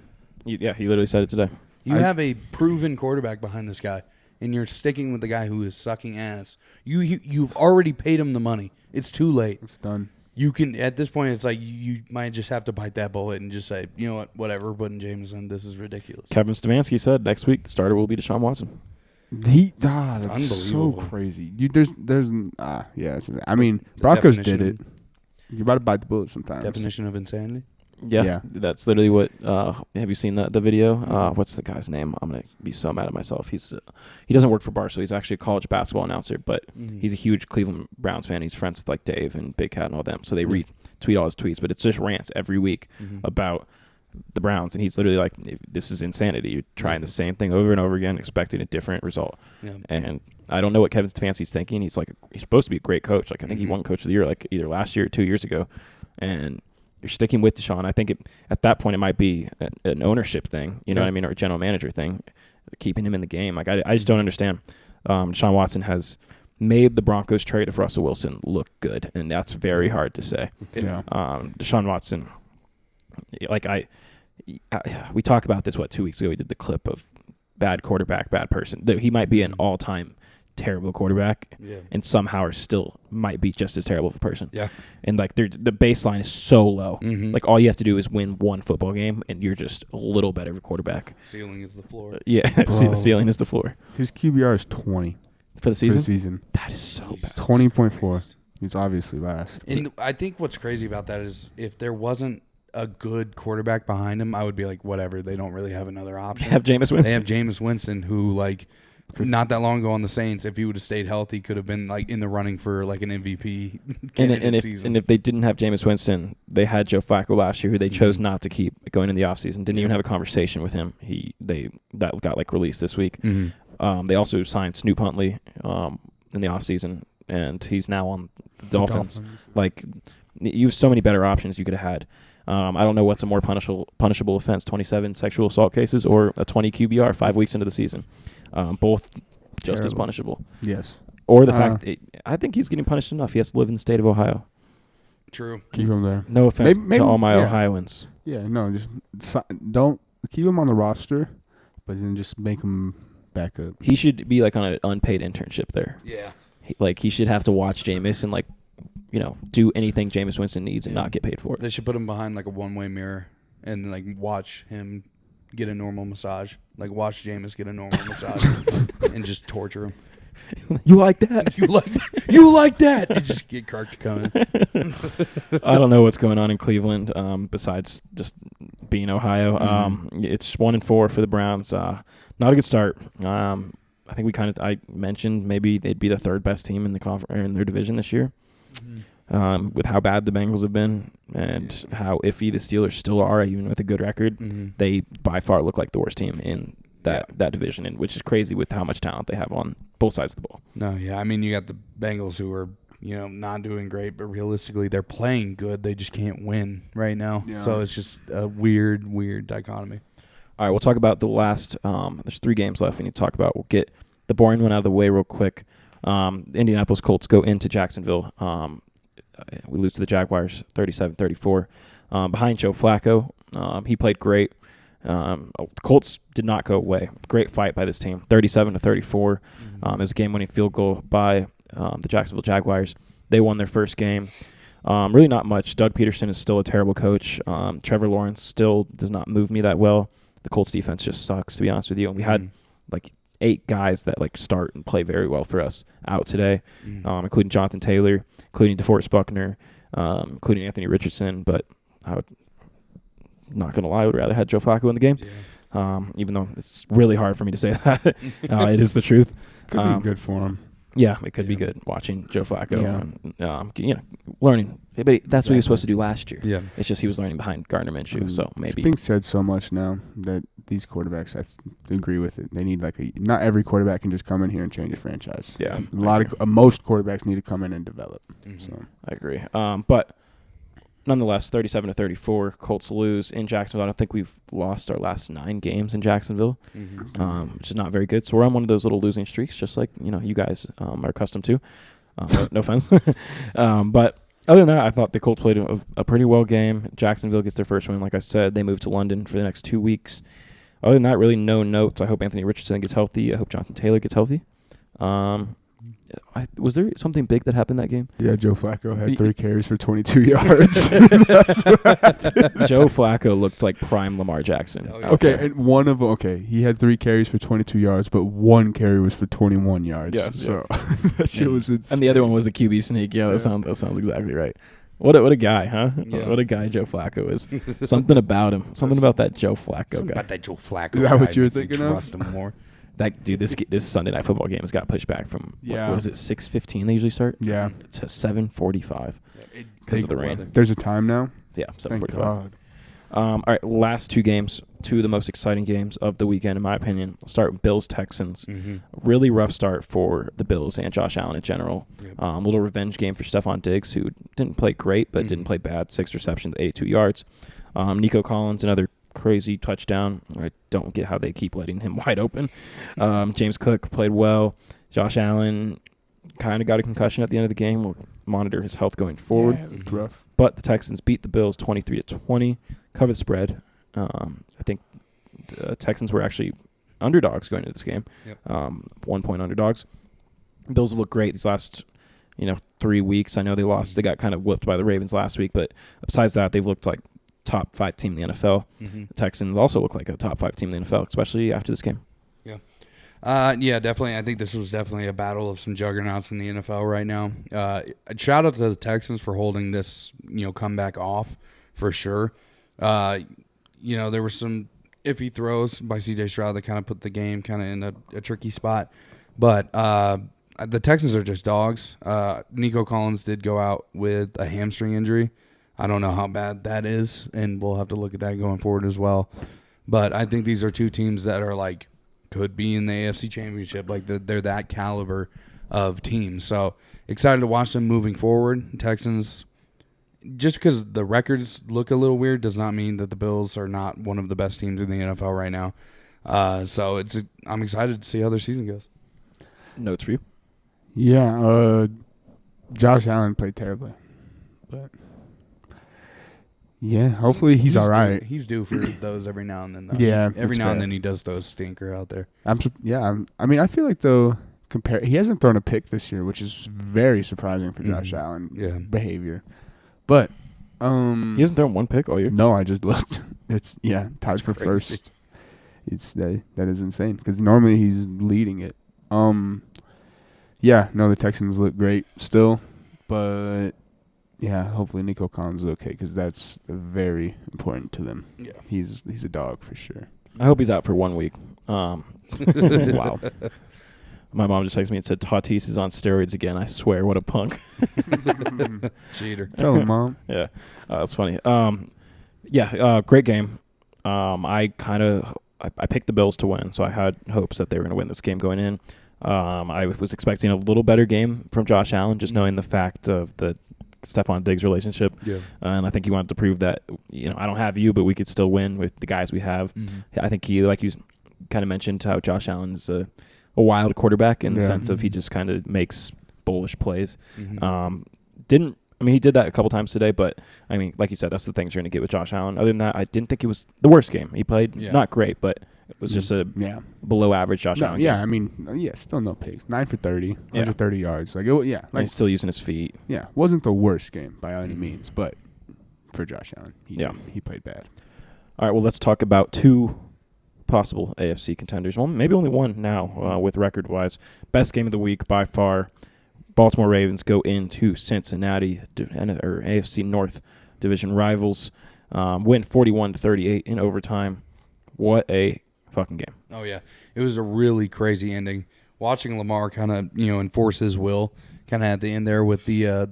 Yeah, he literally said it today.
You have a proven quarterback behind this guy, and you're sticking with the guy who is sucking ass. You've already paid him the money. It's too late.
It's done.
You can at this point. It's like you might just have to bite that bullet and just say, you know what, whatever. Putting Jameson, this is ridiculous.
Kevin Stefanski said next week the starter will be Deshaun Watson.
That's
unbelievable.
So crazy. I mean, Broncos did it. You're about to bite the bullet sometimes.
Definition of insanity.
Yeah, that's literally what. Have you seen the video? What's the guy's name? I'm gonna be so mad at myself. He doesn't work for Barstool. He's actually a college basketball announcer, but he's a huge Cleveland Browns fan. He's friends with like Dave and Big Cat and all them. So they retweet all his tweets, but it's just rants every week about the Browns, and he's literally like, this is insanity. You're trying the same thing over and over again, expecting a different result. Yeah. And I don't know what Kevin Stefanski's thinking. He's supposed to be a great coach. Like I think he won Coach of the Year like either last year or 2 years ago, and you're sticking with Deshaun. I think at that point it might be an ownership thing, you know what I mean, or a general manager thing, keeping him in the game. Like I just don't understand. Deshaun Watson has made the Broncos trade of Russell Wilson look good, and that's very hard to say.
Yeah.
Deshaun Watson, like we talked about this 2 weeks ago. We did the clip of bad quarterback, bad person. He might be an all-time terrible quarterback, and somehow still might be just as terrible of a person. Yeah, and like the baseline is so low. Like all you have to do is win one football game, and you're just a little better of a quarterback.
Ceiling is the floor.
Yeah, the ceiling is the floor.
His QBR is 20
for the season.
That
is so bad.
20.4. He's obviously last.
And I think what's crazy about that is if there wasn't a good quarterback behind him, I would be like, whatever. They don't really have another option.
They have Jameis Winston.
They have Jameis Winston, who like. Not that long ago on the Saints, if he would have stayed healthy, could have been like in the running for like an MVP
and if they didn't have Jameis Winston, they had Joe Flacco last year, who they chose not to keep going in the offseason. Didn't even have a conversation with him. That got like released this week. They also signed Snoop Huntley in the offseason, and he's now on the Dolphins. Like you have so many better options you could have had. I don't know what's a more punishable offense: 27 sexual assault cases or a 20 QBR 5 weeks into the season. Both just as punishable.
Yes.
Or the fact I think he's getting punished enough. He has to live in the state of Ohio.
True.
Keep him there.
No offense to all my Ohioans.
Yeah, no, just don't keep him on the roster, but then just make him back up.
He should be like on an unpaid internship there.
Yeah.
He should have to watch Jameis and like, do anything Jameis Winston needs and not get paid for it.
They should put him behind like a one-way mirror and like watch him get a normal massage. Like watch Jameis get a normal massage and just torture him.
You like that?
You like that? You just get Kirk coming.
I don't know what's going on in Cleveland besides just being Ohio. It's 1-4 for the Browns. Not a good start. I think I mentioned maybe they'd be the third best team in the in their division this year. With how bad the Bengals have been and how iffy the Steelers still are, even with a good record, they by far look like the worst team in that division, and which is crazy with how much talent they have on both sides of the ball.
No, yeah, I mean you got the Bengals who are not doing great, but realistically they're playing good. They just can't win right now, so it's just a weird dichotomy.
All right, we'll talk about the last. There's 3 games left we need to talk about. We'll get the boring one out of the way real quick. The Indianapolis Colts go into Jacksonville. We lose to the Jaguars 37-34. Behind Joe Flacco, he played great. The Colts did not go away. Great fight by this team, 37-34. It was a game-winning field goal by the Jacksonville Jaguars. They won their first game. Really not much. Doug Peterson is still a terrible coach. Trevor Lawrence still does not move me that well. The Colts defense just sucks, to be honest with you. And we had like 8 guys that like start and play very well for us out today, including Jonathan Taylor, including DeForest Buckner, including Anthony Richardson. But not going to lie, I would rather have Joe Flacco in the game, even though it's really hard for me to say that. It is the truth.
Could be good for him.
Yeah, it could be good watching Joe Flacco and learning. But that's what he was supposed to do last year. Yeah, it's just he was learning behind Gardner Minshew. So maybe
it's being said so much now that these quarterbacks, I agree with it. They need not every quarterback can just come in here and change a franchise.
Yeah,
most quarterbacks need to come in and develop. So
I agree. But nonetheless, 37-34, Colts lose in Jacksonville. I don't think we've lost our last 9 games in Jacksonville, which is not very good. So we're on one of those little losing streaks, just like you guys are accustomed to. No offense, but other than that, I thought the Colts played a pretty well game. Jacksonville gets their first win, like I said. They move to London for the next 2 weeks. Other than that, really no notes. I hope Anthony Richardson gets healthy. I hope Jonathan Taylor gets healthy. Was there something big that happened that game?
Yeah, Joe Flacco had 3 carries for 22 yards. That's what happened.
Joe Flacco looked like prime Lamar Jackson.
Okay, and one of them, he had 3 carries for 22 yards, but 1 carry was for 21 yards.
Yes,
so that shit was insane.
And the other one was the QB sneak. Yeah, that sounds exactly right. What a guy, huh? Yeah. What a guy Joe Flacco is. Something about him. Something about that Joe Flacco guy.
About that Joe Flacco.
Is that what you were thinking of?
Trust him more.
This Sunday night football game has got pushed back from what is it, 6:15 they usually start?
Yeah.
To 7:45 because of the rain.
There's a time now?
Yeah, 7:45. All right, last two games, two of the most exciting games of the weekend, in my opinion. I'll start with Bills-Texans.
Mm-hmm.
Really rough start for the Bills and Josh Allen in general.
Yep.
A little revenge game for Stephon Diggs, who didn't play great, but didn't play bad. 6 receptions, 82 yards. Nico Collins, another crazy touchdown. I don't get how they keep letting him wide open. James Cook played well. Josh Allen kind of got a concussion at the end of the game. We'll monitor his health going forward.
Yeah, it was rough.
But the Texans beat the Bills 23-20, covered the spread. I think the Texans were actually underdogs going into this game, 1 point underdogs. Bills have looked great these last 3 weeks. I know they lost. They got kind of whipped by the Ravens last week, but besides that, they've looked like top 5 team in the NFL. The Texans also look like a top 5 team in the NFL, especially after this game.
Yeah, definitely. I think this was definitely a battle of some juggernauts in the NFL right now. Shout out to the Texans for holding this, comeback off for sure. There were some iffy throws by C.J. Stroud that kind of put the game kind of in a tricky spot. But the Texans are just dogs. Nico Collins did go out with a hamstring injury. I don't know how bad that is, and we'll have to look at that going forward as well. But I think these are two teams that are like could be in the AFC Championship. Like they're that caliber of teams. So excited to watch them moving forward. Texans, just because the records look a little weird does not mean that the Bills are not one of the best teams in the NFL right now. So I'm excited to see how their season goes.
Notes for you?
Yeah, Josh Allen played terribly, but yeah, hopefully he's all right.
He's due for those every now and then, though.
Yeah,
every now
fair.
and then he does those stinker out there.
I mean, I feel like though, he hasn't thrown a pick this year, which is very surprising for Josh Allen behavior. But
he hasn't thrown one pick all year.
No, I just looked. It's tied for
crazy.
first. That is insane because normally he's leading it. The Texans look great still, but hopefully Nico Collins is okay because that's very important to them. Yeah, he's a dog for sure.
I hope he's out for 1 week.
Wow.
My mom just texted me and said Tatis is on steroids again. I swear, what a punk.
Cheater.
Tell him, Mom.
Yeah, that's funny. Great game. I picked the Bills to win, so I had hopes that they were going to win this game going in. I was expecting a little better game from Josh Allen, just knowing the fact of the Stephon Diggs relationship. Yeah. And I think he wanted to prove that, I don't have you, but we could still win with the guys we have. I think he, like you kind of mentioned, how Josh Allen's a wild quarterback in the sense of he just kind of makes bullish plays. He did that a couple times today, but I mean, like you said, that's the things you're going to get with Josh Allen. Other than that, I didn't think it was the worst game. He played not great, but it was just a below average Josh Allen game.
I mean, still no picks. 9 for 30, 130 yards.
He's still using his feet.
Yeah, wasn't the worst game by any means, but for Josh Allen, he played bad.
All right, well, let's talk about two possible AFC contenders. Well, maybe only one now with record-wise. Best game of the week by far. Baltimore Ravens go into Cincinnati, or AFC North division rivals. Win 41-38 in overtime. What a fucking game.
Oh, yeah. It was a really crazy ending. Watching Lamar kind of, enforce his will kind of at the end there with I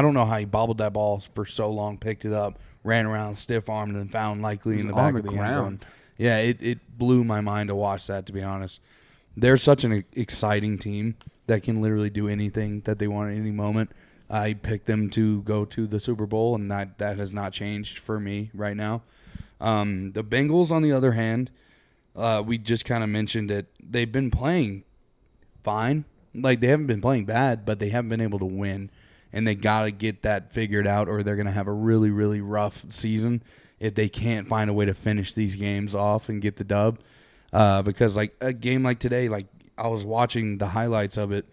don't know how he bobbled that ball for so long, picked it up, ran around stiff-armed and found likely in the back of the end zone. Yeah, it blew my mind to watch that, to be honest. They're such an exciting team that can literally do anything that they want at any moment. I picked them to go to the Super Bowl, and that has not changed for me right now. The Bengals, on the other hand, we just kind of mentioned it. They've been playing fine. Like, they haven't been playing bad, but they haven't been able to win. And they got to get that figured out, or they're going to have a really, really rough season if they can't find a way to finish these games off and get the dub. Because, like, a game like today, like, I was watching the highlights of it,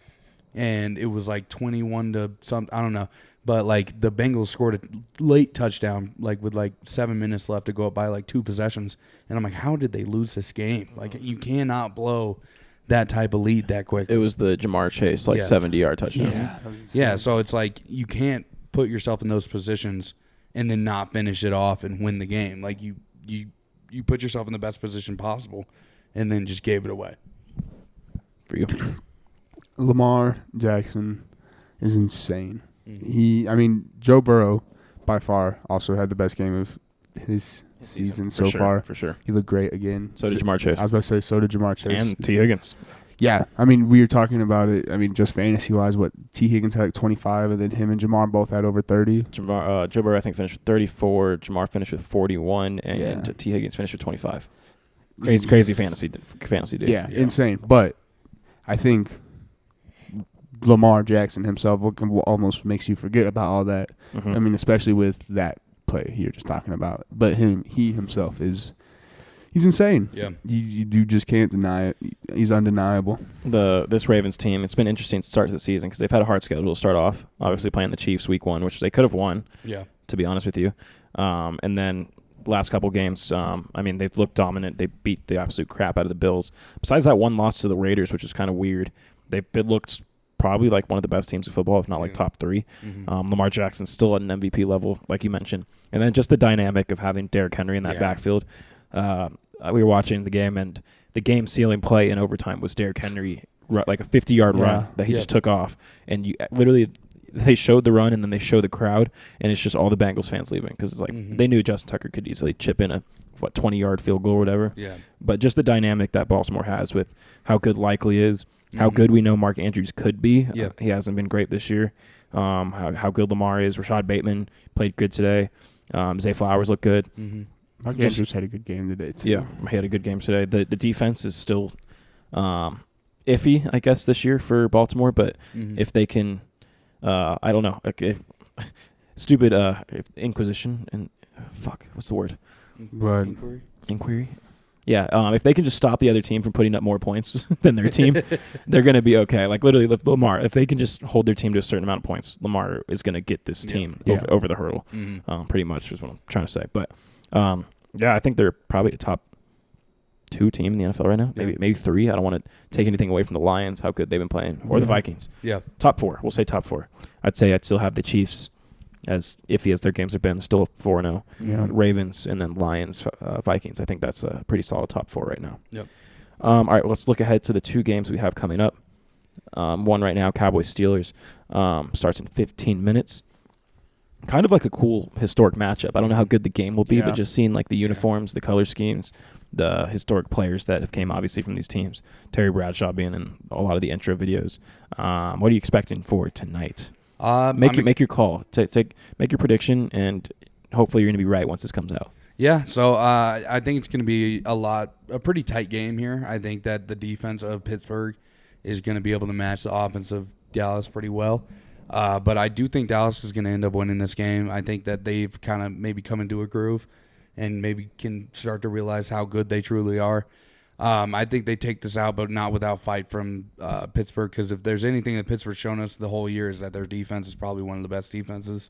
and it was like 21 to something. I don't know. But, like, the Bengals scored a late touchdown, like, with, like, 7 minutes left to go up by, like, 2 possessions. And I'm like, how did they lose this game? Like, you cannot blow that type of lead that quick.
It was the Jamar Chase, 70-yard touchdown.
Yeah, so it's like you can't put yourself in those positions and then not finish it off and win the game. Like, you put yourself in the best position possible and then just gave it away.
For you.
Lamar Jackson is insane. Joe Burrow by far also had the best game of his season so
for sure,
far.
For sure.
He looked great again.
So did Jamar Chase.
I was about to say, so did Jamar Chase.
And T. Higgins.
Yeah, I mean, we were talking about it. I mean, just fantasy-wise, what, T. Higgins had like 25, and then him and Jamar both had over 30.
Joe Burrow, I think, finished with 34. Jamar finished with 41, and
Yeah.
T. Higgins finished with 25. Crazy fantasy dude.
Yeah, insane. But I think Lamar Jackson himself almost makes you forget about all that.
Mhm.
I mean, especially with that play you're just talking about. But he himself he's insane.
Yeah.
You just can't deny it. He's undeniable.
This Ravens team, it's been interesting to start the season because they've had a hard schedule to start off. Obviously playing the Chiefs week 1, which they could have won.
Yeah.
To be honest with you, and then last couple games, I mean, they've looked dominant. They beat the absolute crap out of the Bills. Besides that one loss to the Raiders, which is kind of weird, they've looked probably like one of the best teams of football, if not like top 3.
Mm-hmm.
Lamar Jackson's still at an MVP level, like you mentioned. And then just the dynamic of having Derrick Henry in that backfield. We were watching the game, and the game-sealing play in overtime was Derrick Henry, like a 50-yard run that he just took off. And you literally, they showed the run, and then they showed the crowd, and it's just all the Bengals fans leaving because it's like they knew Justin Tucker could easily chip in a 20-yard field goal or whatever.
Yeah.
But just the dynamic that Baltimore has with how good Likely is, how good we know Mark Andrews could be. He hasn't been great this year. How good Lamar is. Rashad Bateman played good today. Zay Flowers looked good.
Mark Andrews had a good game today, too.
Yeah, he had a good game today. The defense is still iffy, I guess, this year for Baltimore. But if they can, I don't know. If Inquisition and what's the word?
But
Inquiry. Yeah, if they can just stop the other team from putting up more points than their team, they're going to be okay. Like literally, if they can just hold their team to a certain amount of points, Lamar is going to get this team over the hurdle. Pretty much is what I'm trying to say. But I think they're probably a top 2 team in the NFL right now. Maybe 3. I don't want to take anything away from the Lions, how good they've been playing, or the Vikings.
Yeah,
top 4. We'll say top 4. I'd still have the Chiefs as iffy as their games have been. They're still 4-0. Ravens, and then Lions, Vikings. I think that's a pretty solid top 4 right now.
Yep.
All right, let's look ahead to the 2 games we have coming up. One right now, Cowboys-Steelers, starts in 15 minutes. Kind of like a cool historic matchup. I don't know how good the game will be, but just seeing like the uniforms, the color schemes, the historic players that have came obviously from these teams. Terry Bradshaw being in a lot of the intro videos. What are you expecting for tonight? Make your call. Make your prediction, and hopefully you're going to be right once this comes out.
Yeah, so I think it's going to be a pretty tight game here. I think that the defense of Pittsburgh is going to be able to match the offense of Dallas pretty well. But I do think Dallas is going to end up winning this game. I think that they've kind of maybe come into a groove and maybe can start to realize how good they truly are. I think they take this out, but not without fight from Pittsburgh, because if there's anything that Pittsburgh's shown us the whole year is that their defense is probably one of the best defenses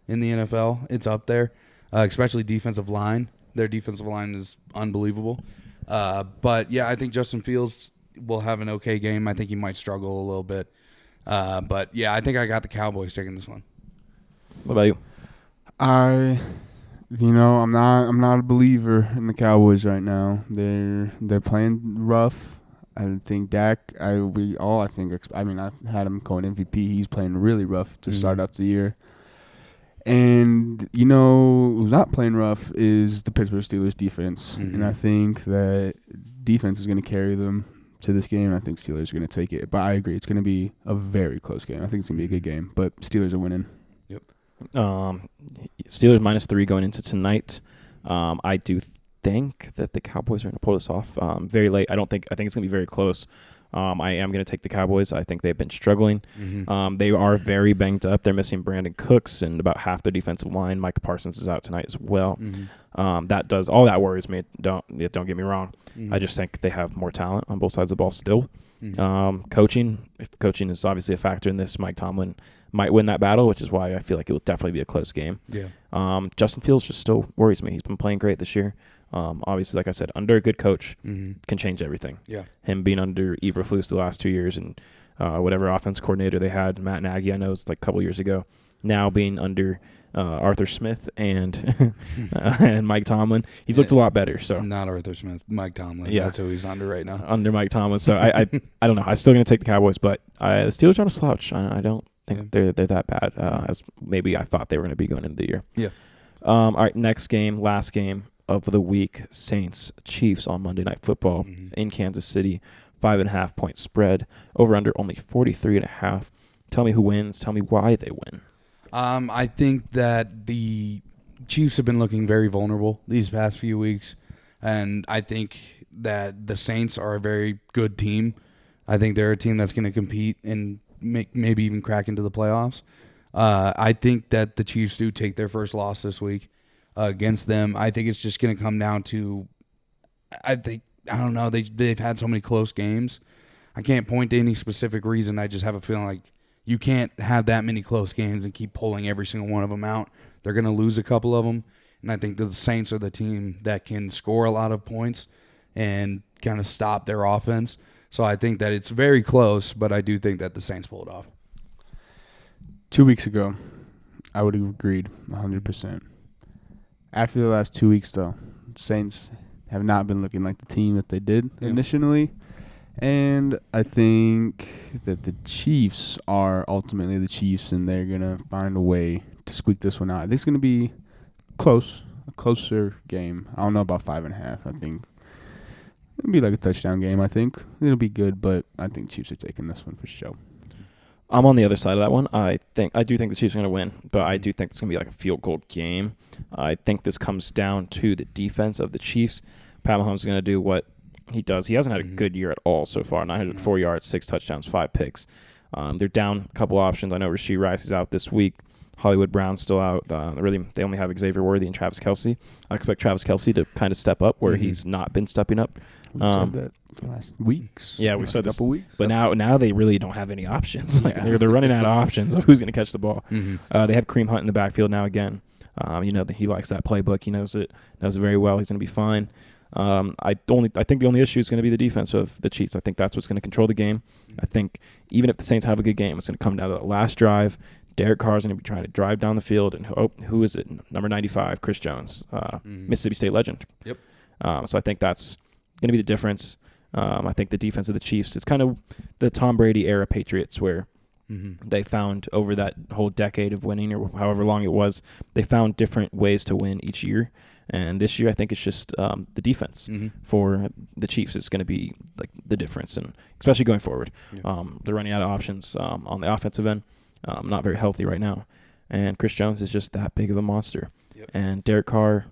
in the NFL. It's up there, especially defensive line. Their defensive line is unbelievable. But, yeah, I think Justin Fields will have an okay game. I think he might struggle a little bit. But, yeah, I think I got the Cowboys taking this one.
What about you?
I'm not a believer in the Cowboys right now. They're playing rough. I think Dak. I had him going MVP. He's playing really rough to start off the year. And who's not playing rough is the Pittsburgh Steelers defense. And I think that defense is going to carry them to this game. And I think Steelers are going to take it. But I agree, it's going to be a very close game. I think it's going to be a good game. But Steelers are winning.
Steelers -3 going into tonight. I do think that the Cowboys are going to pull this off very late. I think it's going to be very close. I am going to take the Cowboys. I think they've been struggling. They are very banged up. They're missing Brandon Cooks and about half their defensive line. Micah Parsons is out tonight as well. That worries me. Don't get me wrong. I just think they have more talent on both sides of the ball still. Coaching is obviously a factor in this. Mike Tomlin might win that battle, which is why I feel like it will definitely be a close game. Justin Fields just still worries me. He's been playing great this year. Obviously, like I said, under a good coach can change everything. Him being under Eberflus the last 2 years and whatever offense coordinator they had, Matt Nagy, I know it's like a couple years ago. Now being under Arthur Smith and and Mike Tomlin, he's looked a lot better. So
not Arthur Smith, Mike Tomlin. Yeah, that's who he's under right now.
Under Mike Tomlin. So I don't know. I'm still going to take the Cowboys, but the Steelers aren't a slouch. I don't think they're that bad as maybe I thought they were going to be going into the year. All right, next game, last game of the week, Saints Chiefs on Monday Night Football in Kansas City. 5.5 point spread. Over under only 43.5. Tell me who wins. Tell me why they win.
I think that the Chiefs have been looking very vulnerable these past few weeks, and I think that the Saints are a very good team. I think they're a team that's going to compete and maybe even crack into the playoffs. I think that the Chiefs do take their first loss this week against them. I think it's just going to come down to, I don't know, they've had so many close games. I can't point to any specific reason. I just have a feeling like you can't have that many close games and keep pulling every single one of them out. They're going to lose a couple of them, and I think the Saints are the team that can score a lot of points and kind of stop their offense. So I think that it's very close, but I do think that the Saints pull it off.
2 weeks ago, I would have agreed 100%. After the last 2 weeks, though, Saints have not been looking like the team that they did initially. And I think that the Chiefs are ultimately the Chiefs, and they're going to find a way to squeak this one out. I think it's going to be close, a closer game. I don't know about 5.5. I think it'll be like a touchdown game, I think. It'll be good, but I think Chiefs are taking this one for sure.
I'm on the other side of that one. I do think the Chiefs are going to win, but I do think it's going to be like a field goal game. I think this comes down to the defense of the Chiefs. Pat Mahomes is going to do what he does. He hasn't had a good year at all so far. 904 yards, 6 touchdowns, 5 picks. They're down a couple options. I know Rashee Rice is out this week. Hollywood Brown's still out. They only have Xavier Worthy and Travis Kelce. I expect Travis Kelce to kind of step up where he's not been stepping up.
We said that last weeks.
Yeah, we said
a couple weeks.
But now they really don't have any options. Like they're running out of options of who's going to catch the ball. They have Kareem Hunt in the backfield now again. He likes that playbook. He knows it very well. He's going to be fine. I think the only issue is going to be the defense of the Chiefs. I think that's what's going to control the game. I think even if the Saints have a good game, it's going to come down to the last drive. Derek Carr's going to be trying to drive down the field, and who is it? Number 95, Chris Jones, Mississippi State legend.
Yep.
So I think that's going to be the difference. I think the defense of the Chiefs, it's kind of the Tom Brady era Patriots where they found over that whole decade of winning or however long it was, they found different ways to win each year. And this year, I think it's just the defense for the Chiefs is going to be like the difference, and especially going forward. They're running out of options on the offensive end. Not very healthy right now. And Chris Jones is just that big of a monster. Yep. And Derek Carr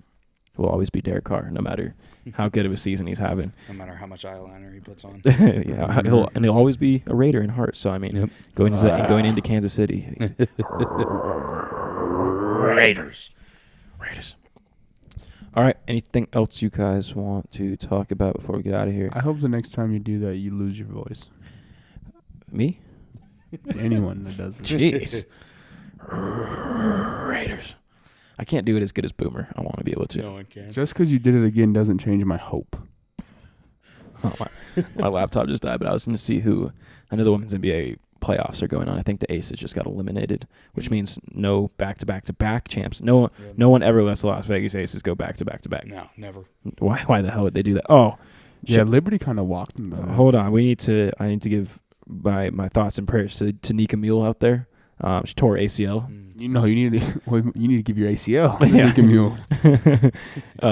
will always be Derek Carr, no matter how good of a season he's having.
No matter how much eyeliner he puts on.
He'll always be a Raider in heart. So, I mean, going into Kansas City.
Raiders.
All right. Anything else you guys want to talk about before we get out of here?
I hope the next time you do that, you lose your voice.
Me?
Anyone that does it.
Jeez. Raiders. I can't do it as good as Boomer. I want to be able to.
No one can.
Just because you did it again doesn't change my hope.
Oh, my laptop just died, but I was going to see who. I know the women's NBA playoffs are going on. I think the Aces just got eliminated, which means no back-to-back-to-back champs. No one ever lets the Las Vegas Aces go back-to-back-to-back.
No, never.
Why the hell would they do that? Oh,
yeah, Liberty kind of walked them, though.
Hold on. I need to give my thoughts and prayers to Nika Mule out there. She tore her ACL.
You need to give your ACL. Nika Mule.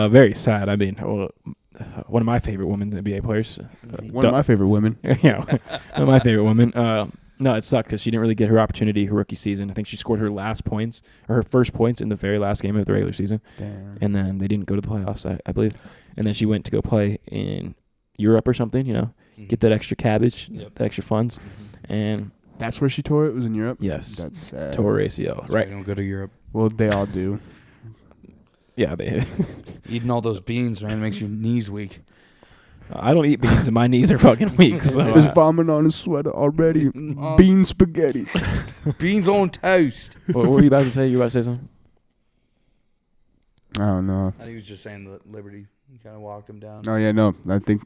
Very sad. I mean, one of my favorite women's NBA players.
One of my favorite women.
Yeah, one of my favorite women. No, it sucked because she didn't really get her opportunity her rookie season. I think she scored her first points in the very last game of the regular season.
Damn.
And then they didn't go to the playoffs, I believe. And then she went to go play in Europe or something, get that extra cabbage, that extra funds. And
that's where she tore it? Was in Europe?
Yes.
That's sad.
Tore her ACL.
That's
right.
Why you don't go to Europe.
Well, they all do.
Yeah, they.
Eating all those beans, man, makes your knees weak.
I don't eat beans, and my knees are fucking weak. So,
just vomit on his sweater already. Bean spaghetti.
Beans on toast.
What were you about to say? You were about to say something?
I don't know.
I think he was just saying that Liberty kind of walked him down.
Oh, yeah, no. I think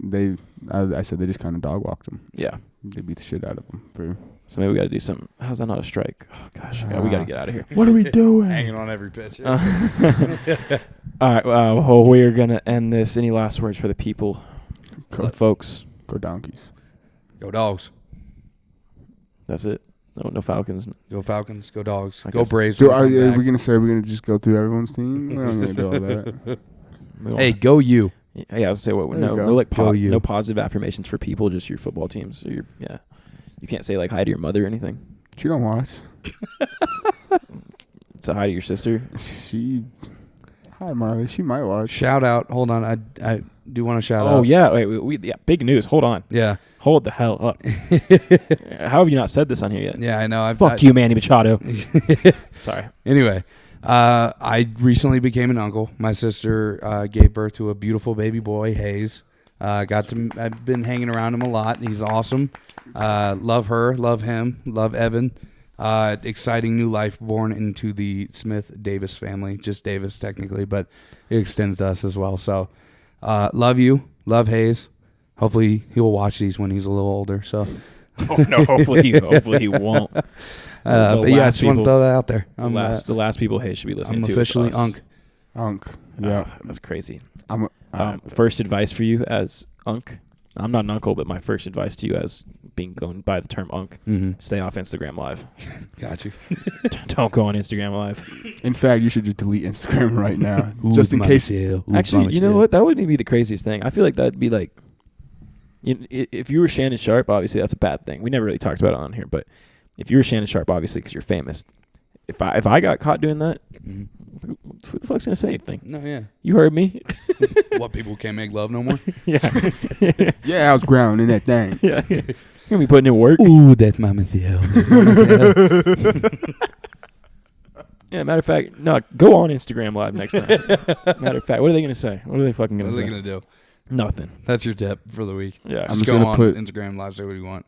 I said they just kind of dog walked him.
Yeah.
They beat the shit out of him.
So maybe we got to do something. How's that not a strike? Oh, gosh. We got to get out of here.
What are we doing?
Hanging on every pitch.
All right. Well, we're going to end this. Any last words for the people, folks?
Go Donkeys.
Go Dogs.
That's it. No Falcons.
Go Falcons. Go Dogs.
I
Go
guess-
Braves.
So
when
are
they come
we
back.
gonna say we're gonna just go through everyone's team? We're not gonna do all that.
We don't-
Hey, go you.
Yeah, I was say what?
There
No,
you go.
no, like
Go you.
no positive affirmations for people. Just your football teams. So yeah. You can't say like hi to your mother or anything.
She don't watch.
Say hi to your sister.
Hi Marley. She might watch.
Shout out. Hold on. I do want to shout out.
Oh yeah, wait, yeah, big news. Hold on.
Yeah.
Hold the hell up. How have you not said this on here yet?
Yeah, I know.
Fuck you, Manny Machado. Sorry.
Anyway, I recently became an uncle. My sister gave birth to a beautiful baby boy, Hayes. I've been hanging around him a lot. He's awesome. Love her, love him, love Evan. Exciting new life born into the Smith-Davis family. Just Davis, technically, but it extends to us as well. So, love you. Love Hayes. Hopefully, he will watch these when he's a little older. So,
Oh no, hopefully he won't.
but yeah, I
last
just want to
people-
throw that out there.
The last people Hayes should be listening
I'm
to. is
officially
us.
Unk. Yeah.
That's crazy.
I'm.
First advice for you as Unk. I'm not an uncle, but my first advice to you as going by the term Unk, stay off Instagram Live.
Got you.
Don't go on Instagram Live.
In fact, you should just delete Instagram right now, just in case.
Actually, you know what? That wouldn't be the craziest thing. I feel like that'd be like, if you were Shannon Sharp, obviously that's a bad thing. We never really talked about it on here, but if you were Shannon Sharp, obviously because you're famous, if I got caught doing that, who the fuck's gonna say anything?
No, yeah.
You heard me.
What, people can't make love no more?
Yeah.
Yeah, I was grounding that thing.
Yeah. You're gonna be putting in work.
Ooh, that's Mama Theo.
Yeah, matter of fact, no, go on Instagram Live next time. Matter of fact, what are they gonna say? What are they fucking
What
gonna
are
say?
they going to do?
Nothing.
That's your tip for the week.
Yeah.
I'm
Just
just
go
gonna
on
put-
Instagram Live, say what you want.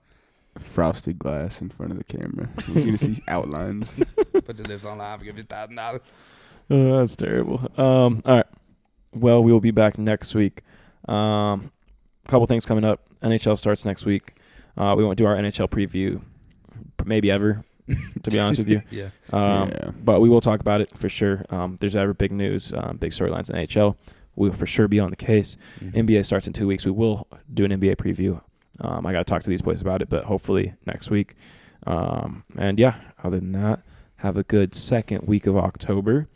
Frosted glass in front of the camera. You're gonna see outlines.
Put your lips on live, give you $1,000.
Oh, that's terrible. All right. Well, we will be back next week. Couple things coming up. NHL starts next week. We won't do our NHL preview, maybe ever, to be honest with you.
Yeah.
Yeah.
But we will talk about it for sure. There's ever big news, big storylines in NHL. We'll for sure be on the case. NBA starts in 2 weeks. We will do an NBA preview. I got to talk to these boys about it, but hopefully next week. And yeah, other than that, have a good second week of October.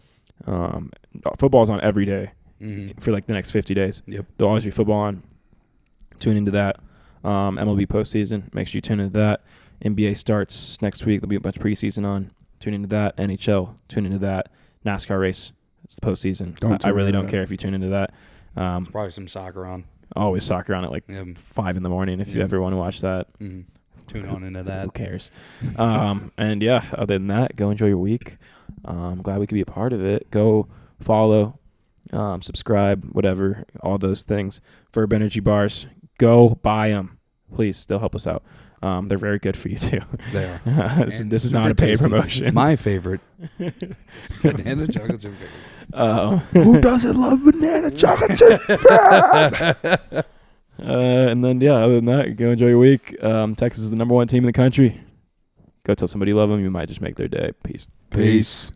Football's on every day for like the next 50 days.
Yep.
There'll always be football on. Tune into that. MLB postseason. Make sure you tune into that. NBA starts next week. There'll be a bunch of preseason on. Tune into that. NHL. Tune into that. NASCAR race. It's the postseason.
Don't
I
tune
really
into
don't
that.
care if you tune into that.
Probably some soccer on.
Always soccer on at like
Yeah.
5 in the morning if you
Yeah.
ever want to watch that.
Tune on into
Who
that.
cares? And yeah, other than that, go enjoy your week. I'm glad we could be a part of it. Go follow, subscribe, whatever, all those things. Verb Energy bars, go buy them. Please, they'll help us out. They're very good for you too.
They are.
this is not
super
a paid
tasty.
promotion.
My favorite. Banana chocolate chip cookie.
Who doesn't love banana chocolate chip?
And then, yeah, other than that, go enjoy your week. Texas is the #1 team in the country. Go tell somebody you love them. You might just make their day. Peace.
Peace.